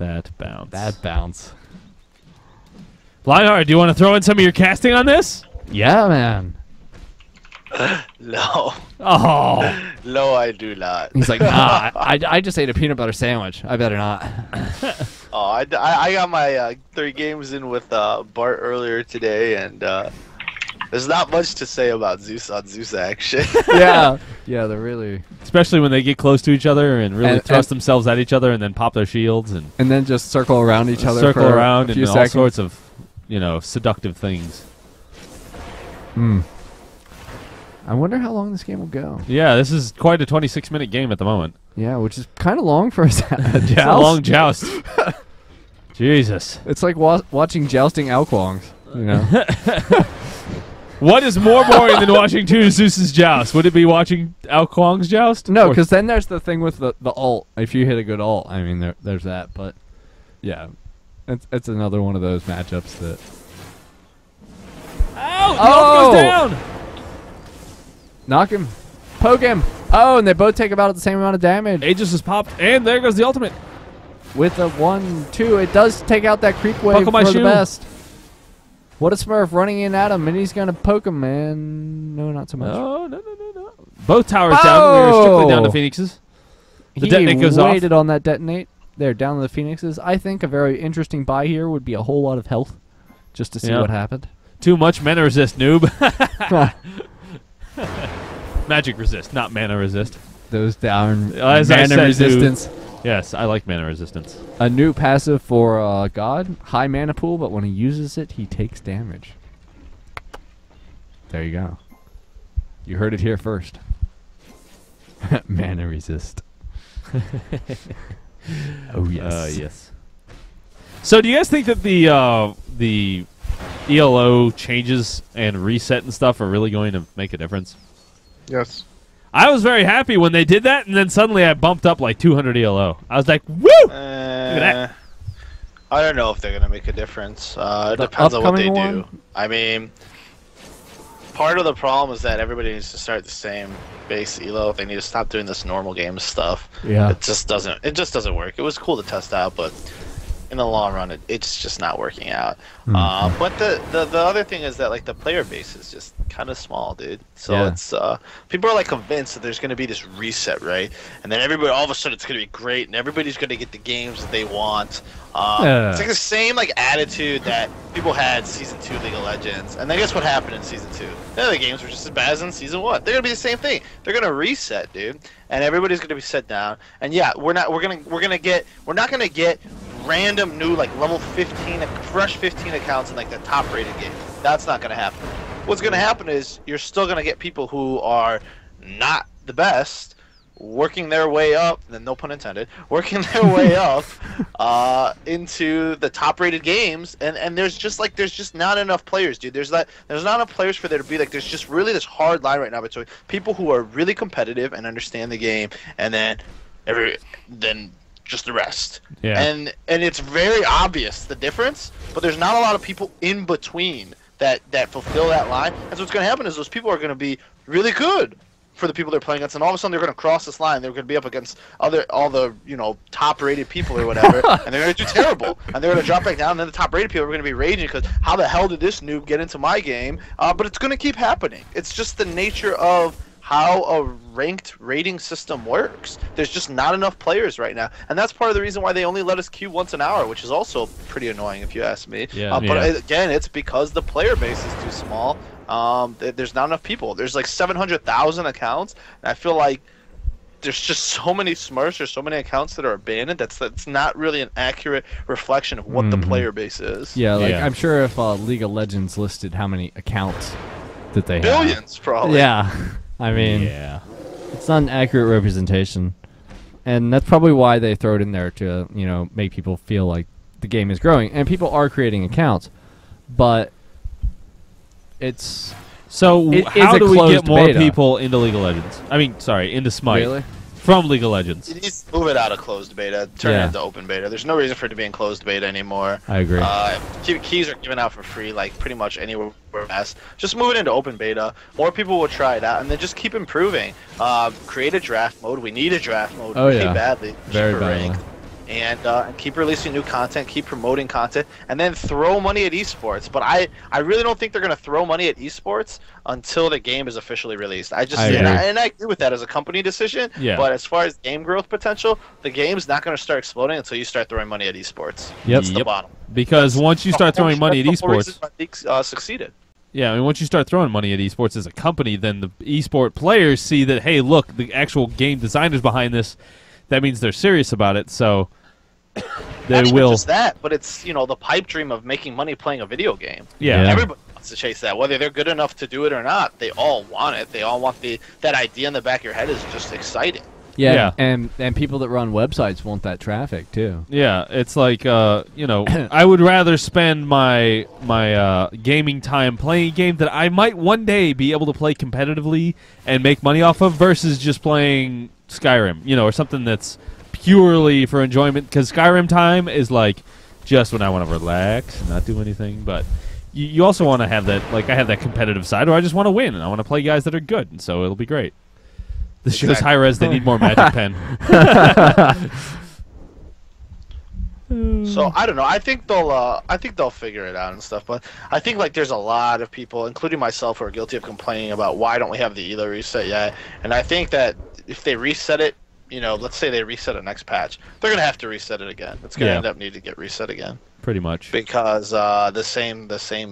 That bounce. That bounce. Lionheart, do you want to throw in some of your casting on this? Yeah, man. No. Oh. No, I do not. He's like, nah, I just ate a peanut butter sandwich. I better not. Oh, I got my 3 games in with Bart earlier today, and there's not much to say about Zeus on Zeus action. Yeah, they're really... Especially when they get close to each other and really thrust themselves at each other and then pop their shields. And then just circle around each other circle for around a few and seconds. all sorts of, seductive things. I wonder how long this game will go. Yeah, this is quite a 26-minute game at the moment. Yeah, which is kind of long for a joust. It's a long joust. Jesus. It's like watching jousting Alquongs, What is more boring than watching two Zeus's joust? Would it be watching Ao Kuang's joust? No, because then there's the thing with the ult. If you hit a good ult, I mean, there's that. But, yeah, it's another one of those matchups that... Ow! The ult goes down! Knock him. Poke him. Oh, and they both take about the same amount of damage. Aegis is popped, and there goes the ultimate. With a 1-2, it does take out that creep wave for the best. What a Smurf running in at him, and he's going to poke him, man. No, not so much. No. Both towers down. We are strictly down to Phoenixes. The detonate goes off. He waited on that detonate. They're down to the Phoenixes. I think a very interesting buy here would be a whole lot of health, just to see what happened. Too much mana resist, noob. Magic resist, not mana resist. Those down As I mana said, resistance. Yes, I like mana resistance. A new passive for God. High mana pool, but when he uses it, he takes damage. There you go. You heard it here first. Mana resist. Oh yes. Yes. So, do you guys think that the ELO changes and reset and stuff are really going to make a difference? Yes. I was very happy when they did that, and then suddenly I bumped up like 200 ELO. I was like, "Woo!" Look at that. I don't know if they're gonna make a difference. It depends on what they do. I mean, part of the problem is that everybody needs to start the same base elo. They need to stop doing this normal game stuff. Yeah. It just doesn't work. It was cool to test out, but in the long run, it's just not working out. But the other thing is that like the player base is just kind of small, dude. So it's people are like convinced that there's gonna be this reset, right? And then everybody all of a sudden it's gonna be great, and everybody's gonna get the games that they want. It's like the same like attitude that people had Season 2 League of Legends, and then guess what happened in Season 2? The games were just as bad as in Season 1. They're gonna be the same thing. They're gonna reset, dude, and everybody's gonna be set down. And yeah, we're not gonna get random new like level 15 fresh 15 accounts in like the top rated game. That's not gonna happen. What's gonna happen is you're still gonna get people who are not the best working their way up, and no pun intended, working their way up into the top rated games, and there's just not enough players, dude. There's not enough players for there to be like there's just really this hard line right now between people who are really competitive and understand the game, and then just the rest. Yeah. And it's very obvious the difference, but there's not a lot of people in between that fulfill that line. And so what's going to happen is those people are going to be really good for the people they're playing against, and all of a sudden they're going to cross this line. They're going to be up against all the top rated people or whatever, and they're going to do terrible. And they're going to drop back down, and then the top rated people are going to be raging because how the hell did this noob get into my game? But it's going to keep happening. It's just the nature of how a ranked rating system works. There's just not enough players right now, and that's part of the reason why they only let us queue once an hour, which is also pretty annoying if you ask me. But again, it's because the player base is too small. There's not enough people. There's like 700,000 accounts, and I feel like there's just so many Smurfs or so many accounts that are abandoned. That's not really an accurate reflection of what the player base is. Yeah, I'm sure if League of Legends listed how many accounts that they have. Billions, probably. Yeah. I mean, it's not an accurate representation, and that's probably why they throw it in there to make people feel like the game is growing, and people are creating accounts, but it's so it how do we get more beta. people into League of Legends? I mean, sorry, into Smite. Really? From League of Legends. You need to move it out of closed beta, turn it into open beta. There's no reason for it to be in closed beta anymore. I agree. Keys are given out for free, like pretty much anywhere else. Just move it into open beta. More people will try it out, and then just keep improving. Create a draft mode. We need a draft mode really badly. Very badly. And keep releasing new content, keep promoting content, and then throw money at esports. But I really don't think they're going to throw money at esports until the game is officially released. I agree with that as a company decision. Yeah. But as far as game growth potential, the game's not going to start exploding until you start throwing money at esports. That's the bottom. Because once you start throwing money at esports, succeeded. Yeah, I mean, once you start throwing money at esports as a company, then the esport players see that, hey, look, the actual game designers behind this. That means they're serious about it, so they Not will. Even just that, but it's the pipe dream of making money playing a video game. Yeah. Everybody wants to chase that, whether they're good enough to do it or not. They all want it. They all want that idea in the back of your head is just exciting. Yeah. And people that run websites want that traffic too. Yeah, it's like I would rather spend my gaming time playing a game that I might one day be able to play competitively and make money off of versus just playing Skyrim, or something that's purely for enjoyment. Because Skyrim time is like just when I want to relax and not do anything. But you also want to have that, like I have that competitive side where I just want to win and I want to play guys that are good, and so it'll be great. This show's hi-rez. They need more magic pen. So I don't know. I think they'll figure it out and stuff. But I think like there's a lot of people, including myself, who are guilty of complaining about why don't we have the ELO reset yet. And I think that if they reset it, let's say they reset it next patch, they're gonna have to reset it again. It's gonna end up needing to get reset again. Pretty much. Because the same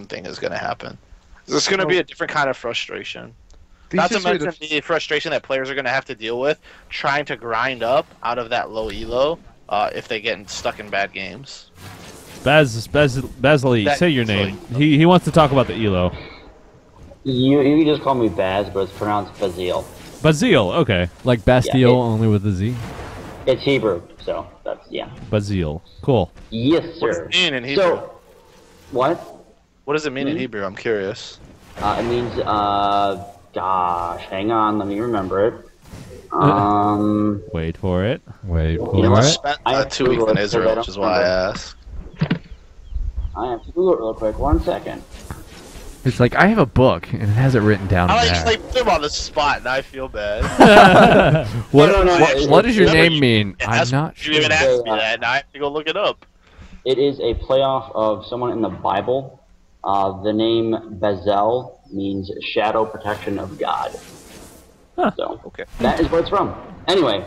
thing is gonna happen. There's going to be a different kind of frustration. Not to mention the frustration that players are going to have to deal with trying to grind up out of that low elo if they get stuck in bad games. Basley, say your name. He wants to talk about the elo. You can just call me Baz, but it's pronounced Bazil. Bazil, okay. Like Bastille, only with a Z? It's Hebrew, so that's, Bazil, cool. Yes, sir. What does it mean in Hebrew? So, what? What does it mean in Hebrew? I'm curious. It means, gosh, hang on, let me remember it. Wait for it. Wait for I it. spent 2 weeks in Israel, which is why I asked. I have to Google it real quick, 1 second. It's like, I have a book, and it has it written down I there. like put him on the spot, and I feel bad. What does your name mean? I'm not You sure. even asked me that, and I have to go look it up. It is a playoff of someone in the Bible. The name Bezel means shadow protection of God. So, that is where it's from. Anyway,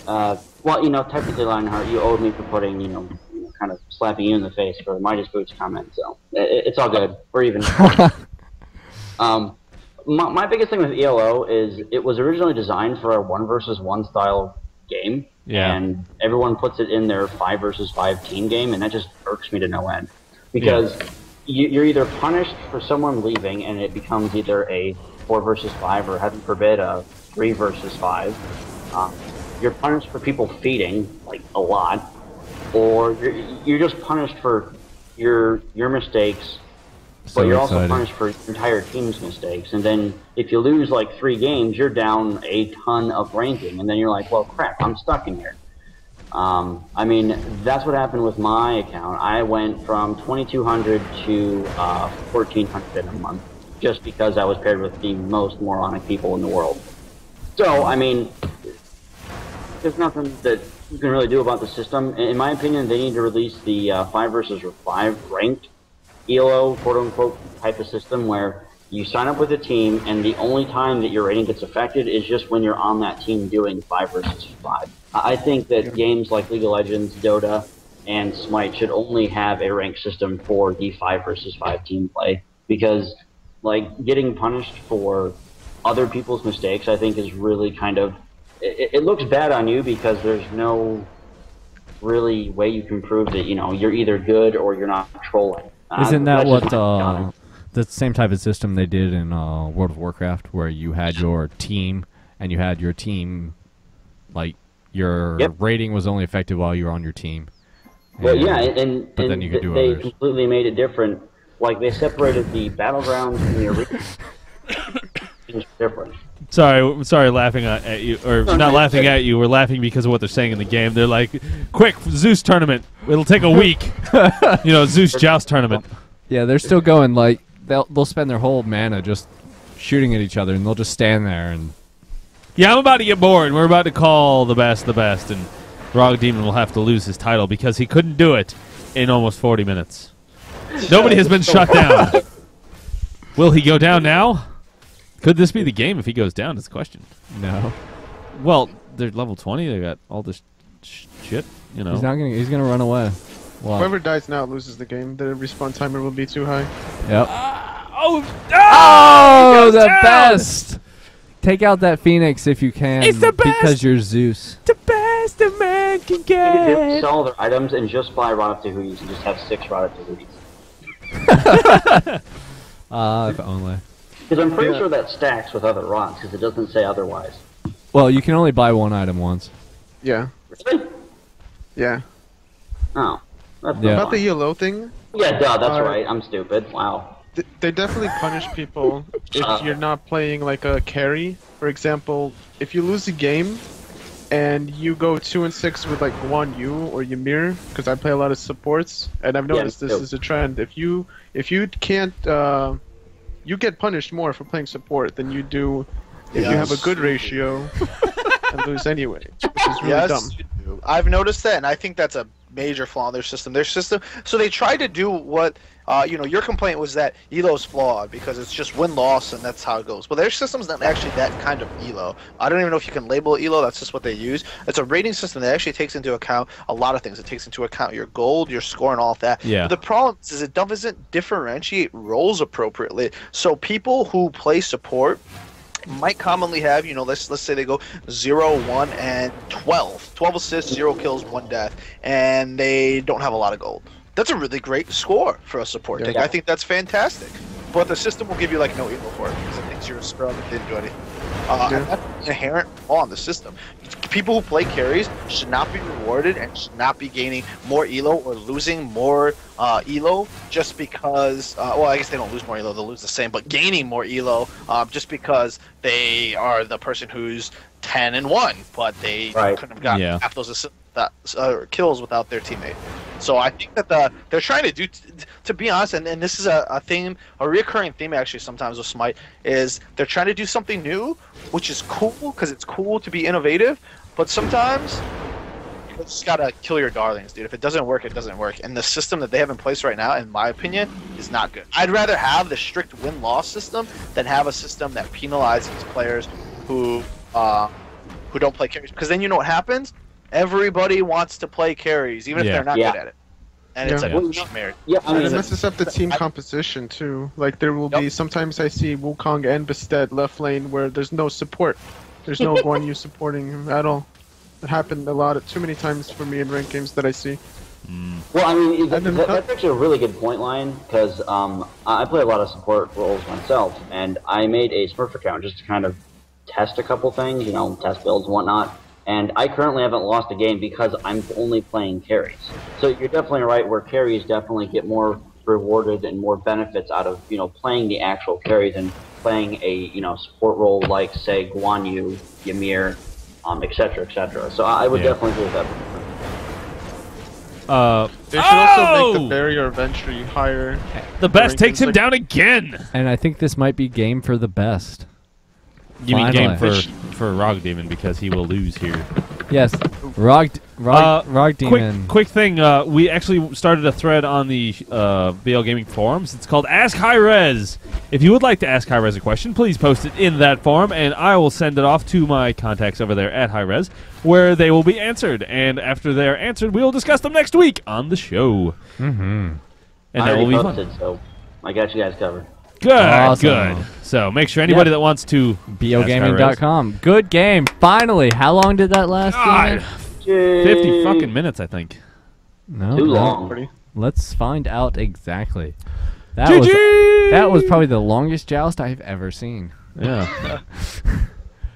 well, technically, Lionheart, you owed me for putting, kind of slapping you in the face for the Midas Boots comment, so it's all good. We're even. My biggest thing with ELO is it was originally designed for a 1 versus 1 style game, and everyone puts it in their 5 versus 5 team game, and that just irks me to no end. Because you're either punished for someone leaving, and it becomes either a 4 versus 5, or heaven forbid, a 3 versus 5. You're punished for people feeding, like, a lot. Or you're just punished for your mistakes, but you're also punished for your entire team's mistakes. And then if you lose like 3 games, you're down a ton of ranking, and then you're like, well, crap, I'm stuck in here. I mean, that's what happened with my account. I went from 2,200 to 1,400 in a month, just because I was paired with the most moronic people in the world. So, I mean, there's nothing that you can really do about the system. In my opinion, they need to release the 5 versus 5 ranked ELO, quote-unquote, type of system where you sign up with a team, and the only time that your rating gets affected is just when you're on that team doing 5 versus 5. I think that games like League of Legends, Dota, and Smite should only have a ranked system for the 5 versus 5 team play, because, like, getting punished for other people's mistakes, I think, is really kind of... It looks bad on you because there's no really way you can prove that, you're either good or you're not trolling. Isn't that what the same type of system they did in World of Warcraft, where you had your team, and you had your team, like, your rating was only affected while you were on your team. Well, yeah, but then you could do they others. completely made it different. Like, they separated the battlegrounds from the arena. It's different. Sorry, laughing at you, or not laughing at you. We're laughing because of what they're saying in the game. They're like, "Quick, Zeus tournament! It'll take a week." Zeus joust tournament. Yeah, they're still going. Like they'll spend their whole mana just shooting at each other, and they'll just stand there and. Yeah, I'm about to get bored. We're about to call the best, and Rog Demon will have to lose his title because he couldn't do it in almost 40 minutes. Nobody has been shut down. Will he go down now? Could this be the game if he goes down? Is the question. No. Well, they're level 20. They got all this shit. He's not gonna. He's gonna run away. Why? Whoever dies now loses the game. The respawn timer will be too high. Yep. Oh, the best! Take out that Phoenix if you can. It's the best! Because you're Zeus. The best a man can You get. could sell all their items and just buy Ratatouilles and just have 6 Ratatouilles. If only. Because I'm pretty sure that stacks with other rots, because it doesn't say otherwise. Well, you can only buy one item once. Yeah. Really? Yeah. Oh. That's Yeah. About the ELO thing, Yeah, duh, that's right. I'm stupid. Wow. they definitely punish people if you're not playing like a carry. For example, if you lose a game and you go 2-6 with like Guan Yu or Ymir, because I play a lot of supports, and I've noticed this is a trend. If you can't, you get punished more for playing support than you do if you have a good ratio and lose anyway, which is really dumb. You do. I've noticed that, and I think that's a major flaw in their system. So they tried to do what your complaint was that ELO's flawed because it's just win-loss and that's how it goes. Well, their system's not actually that kind of ELO. I don't even know if you can label it ELO. That's just what they use. It's a rating system that actually takes into account a lot of things. It takes into account your gold, your score, and all of that. Yeah. But the problem is it doesn't differentiate roles appropriately. So people who play support might commonly have, let's say they go 0, 1, and 12. 12 assists, 0 kills, 1 death, and they don't have a lot of gold. That's a really great score for a support tank. I think that's fantastic. But the system will give you like no elo for it because it thinks you're a scrub and didn't do anything. And that's an inherent flaw in the system. People who play carries should not be rewarded and should not be gaining more elo or losing more elo just because, well, I guess they don't lose more elo, they'll lose the same, but gaining more elo just because they are the person who's 10 and 1, but they couldn't have gotten half those assists. Kills without their teammate. So I think that they're trying to do, to be honest, and this is a theme, a recurring theme actually sometimes with Smite, is they're trying to do something new, which is cool because it's cool to be innovative, but sometimes you just gotta kill your darlings, dude. If it doesn't work, it doesn't work. And the system that they have in place right now, in my opinion, is not good. I'd rather have the strict win-loss system than have a system that penalizes players who don't play carries, because then you know what happens? Everybody wants to play carries, even if they're not good at it. And it's like, married. And it messes up the team composition, too. Like, there will be, sometimes I see Wukong and Bastet left lane where there's no support. There's no Guan Yu supporting him at all. It happened too many times for me in ranked games that I see. Well, I mean, that's actually a really good point, Lion, because I play a lot of support roles myself, and I made a Smurf account just to kind of test a couple things, test builds and whatnot. And I currently haven't lost a game because I'm only playing carries. So you're definitely right, where carries definitely get more rewarded and more benefits out of, playing the actual carries and playing a, support role like, say, Guan Yu, Ymir, et cetera, et cetera. So I would definitely agree with that. They should also make the barrier of entry higher. The best takes him down again! And I think this might be game for the best. You mean game for Rog Demon because he will lose here. Yes, Rog Demon. Quick thing, we actually started a thread on the BL Gaming forums. It's called Ask hi-rez. If you would like to ask hi-rez a question, please post it in that forum, and I will send it off to my contacts over there at hi-rez, where they will be answered. And after they are answered, we will discuss them next week on the show. Mm-hmm. And that will be fun. So I got you guys covered. Good, good. So make sure anybody that wants to BOgaming.com. Good game. Finally. How long did that last? 50 fucking minutes, I think. No, too long. Let's find out exactly. That was probably the longest joust I've ever seen. Yeah.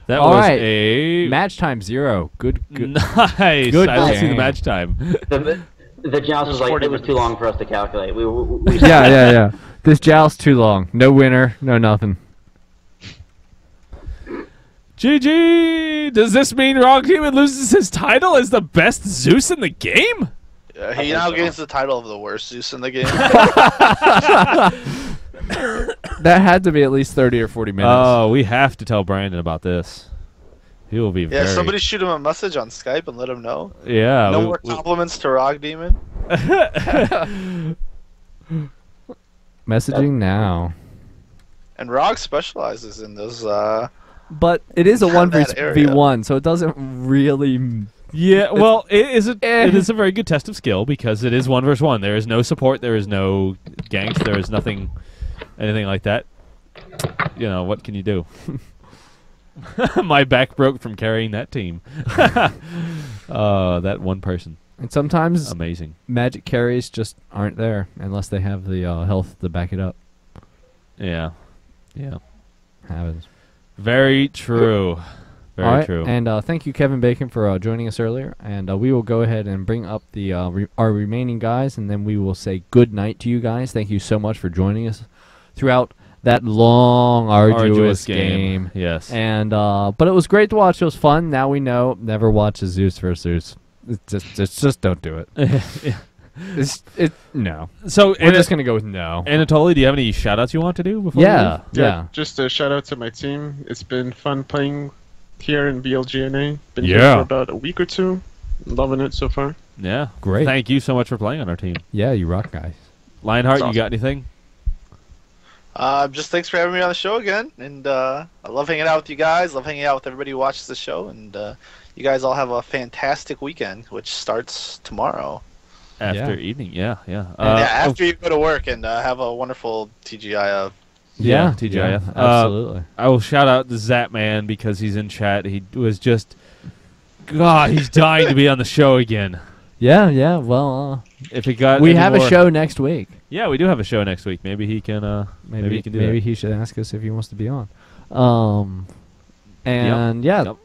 That was a match time 0. Good. Nice. Good I don't see the match time. The joust was like, it was too long for us to calculate. We yeah. This joust too long. No winner, no nothing. GG! Does this mean Rock Demon loses his title as the best Zeus in the game? He now gains the title of the worst Zeus in the game. That had to be at least 30 or 40 minutes. Oh, we have to tell Brandon about this. He will be very... somebody shoot him a message on Skype and let him know. Yeah. No more compliments to Rock Demon. Messaging now. And Rog specializes in those. But it is a 1v1, so it doesn't really. Yeah, well, it is a very good test of skill because it is 1 versus 1. There is no support. There is no ganks. There is anything like that. What can you do? My back broke from carrying that team. That one person. And sometimes amazing magic carries just aren't there unless they have the health to back it up. Yeah. Happens. Very true. Very true. And thank you, Kevin Bacon, for joining us earlier. And we will go ahead and bring up the our remaining guys, and then we will say good night to you guys. Thank you so much for joining us throughout that long, arduous game. Yes. And but it was great to watch. It was fun. Now we know. Never watch a Zeus versus Zeus. Just don't do it. No. So we're just gonna go with no. Anatoly, do you have any shout-outs you want to do before? Yeah. Just a shout out to my team. It's been fun playing here in BLGNA. Been here for about a week or two. Loving it so far. Yeah. Great. Thank you so much for playing on our team. Yeah, you rock, guys. Lionheart, That's you got anything? Just thanks for having me on the show again, and I love hanging out with you guys. Love hanging out with everybody who watches the show, and you guys all have a fantastic weekend, which starts tomorrow. After evening, yeah. After you go to work, and have a wonderful TGIF. Yeah, TGIF. yeah, absolutely. I will shout out the Zapman because he's in chat. He was just, God, he's dying to be on the show again. Yeah. Well, if it got, we have more, a show next week. Yeah, we do have a show next week. Maybe he can. Maybe he can do that. Maybe he should ask us if he wants to be on.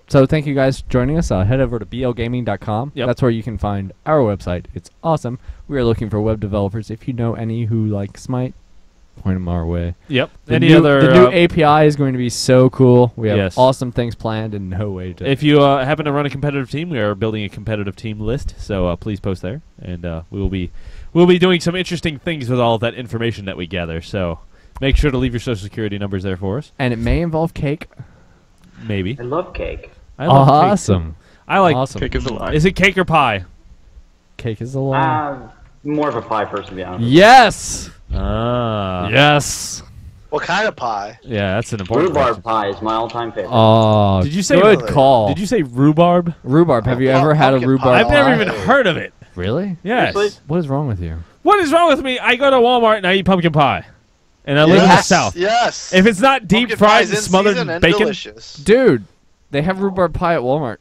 So thank you guys for joining us. Head over to blgaming.com. Yep. That's where you can find our website. It's awesome. We are looking for web developers. If you know any who like Smite, point them our way. Yep. The new API is going to be so cool. We have awesome things planned and no way to. If you happen to run a competitive team, we are building a competitive team list. So please post there, and we'll be doing some interesting things with all of that information that we gather. So make sure to leave your social security numbers there for us. And it may involve cake. Maybe. I love cake. I love awesome. Cake. I like awesome. Cake is a lie. Is it cake or pie? Cake is a lie. More of a pie person, to be honest. Yes. Yes. What kind of pie? Yeah, that's an important Rhubarb pie is my all-time favorite. Oh, did you say good call? Did you say rhubarb? Rhubarb. Have you ever had a rhubarb pie? I've never even heard of it. Really? Yes. Seriously? What is wrong with you? What is wrong with me? I go to Walmart and I eat pumpkin pie. And I live in the South. Yes. If it's not deep fried and smothered in bacon. Delicious. Dude, they have rhubarb pie at Walmart.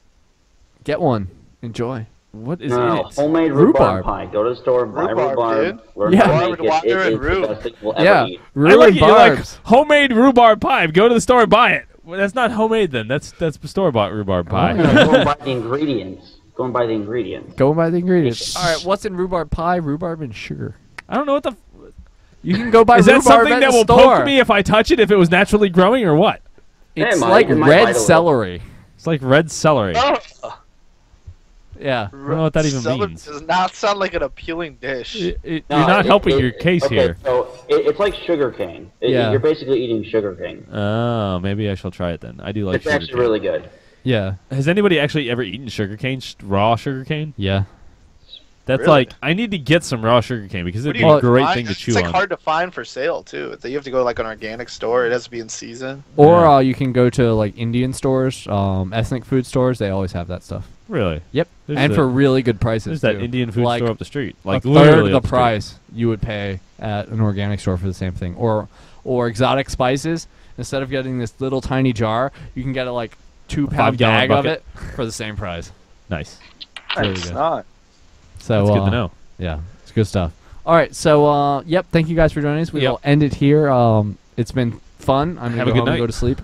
Get one. Enjoy. What is No, it? homemade rhubarb pie. Go to the store, buy rhubarb. Learn Yeah. how to make it. Water It and is the rhubarb. best thing you'll ever eat. I like it. You like Rhubarbs. homemade rhubarb pie. Go to the store and buy it. Well, that's not homemade then. That's store-bought rhubarb pie. No, go and buy the ingredients. Go and buy the ingredients. Go and buy the ingredients. All right, what's in rhubarb pie? Rhubarb and sugar. I don't know what the... You can go buy Is that rhubarb something at that the will store. poke me if I touch it if it was naturally growing or what? It's It might- like it might red bite a little. celery. It's like red celery. I Yeah. don't know what that even Celery means. does not sound like an appealing dish. No, you're not helping your case okay, here. So it's like sugar cane. Yeah. You're basically eating sugar cane. Oh, maybe I shall try it then. I do like It's sugar actually cane. really good. Yeah. Has anybody actually ever eaten sugar cane, raw sugar cane? Yeah. That's Really? like, I need to get some raw sugar cane because it'd be What a do you great find? thing to chew It's like on. hard to find for sale too. You have to go to like an organic store. It has to be in season. Or Yeah. you can go to like Indian stores, ethnic food stores. They always have that stuff. Really? Yep. There's and the- for really good prices. There's that too. Indian food Like store up the street. Like a third literally of up the street. price you would pay at an organic store for the same thing. Or exotic spices. Instead of getting this little tiny jar, you can get a like 2-pound 5-gallon bag of bucket. it for the same price. Nice. Really It's good. not. So That's good to know. Yeah, it's good stuff. All right, so yep, thank you guys for joining us. We Yep. will end it here. It's been fun. I'm Have gonna a go good home and night. go to sleep,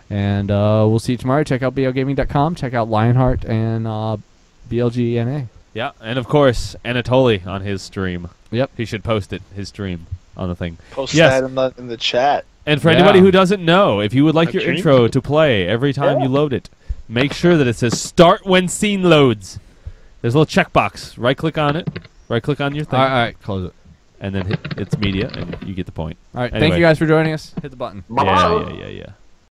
and we'll see you tomorrow. Check out blgaming.com. Check out Lionheart and BLGNA. Yeah, and of course, Anatoly on his stream. Yep. He should post it, his stream, on the thing. Post Yes. that in the chat. And for Yeah. anybody who doesn't know, if you would like A your dream? intro to play every time you load it, make sure that it says start when scene loads. There's a little checkbox. Right-click on it. Right-click on your thing. All right, close it. And then hit it's media, and you get the point. All right, Anyway. thank you guys for joining us. Hit the button. Yeah.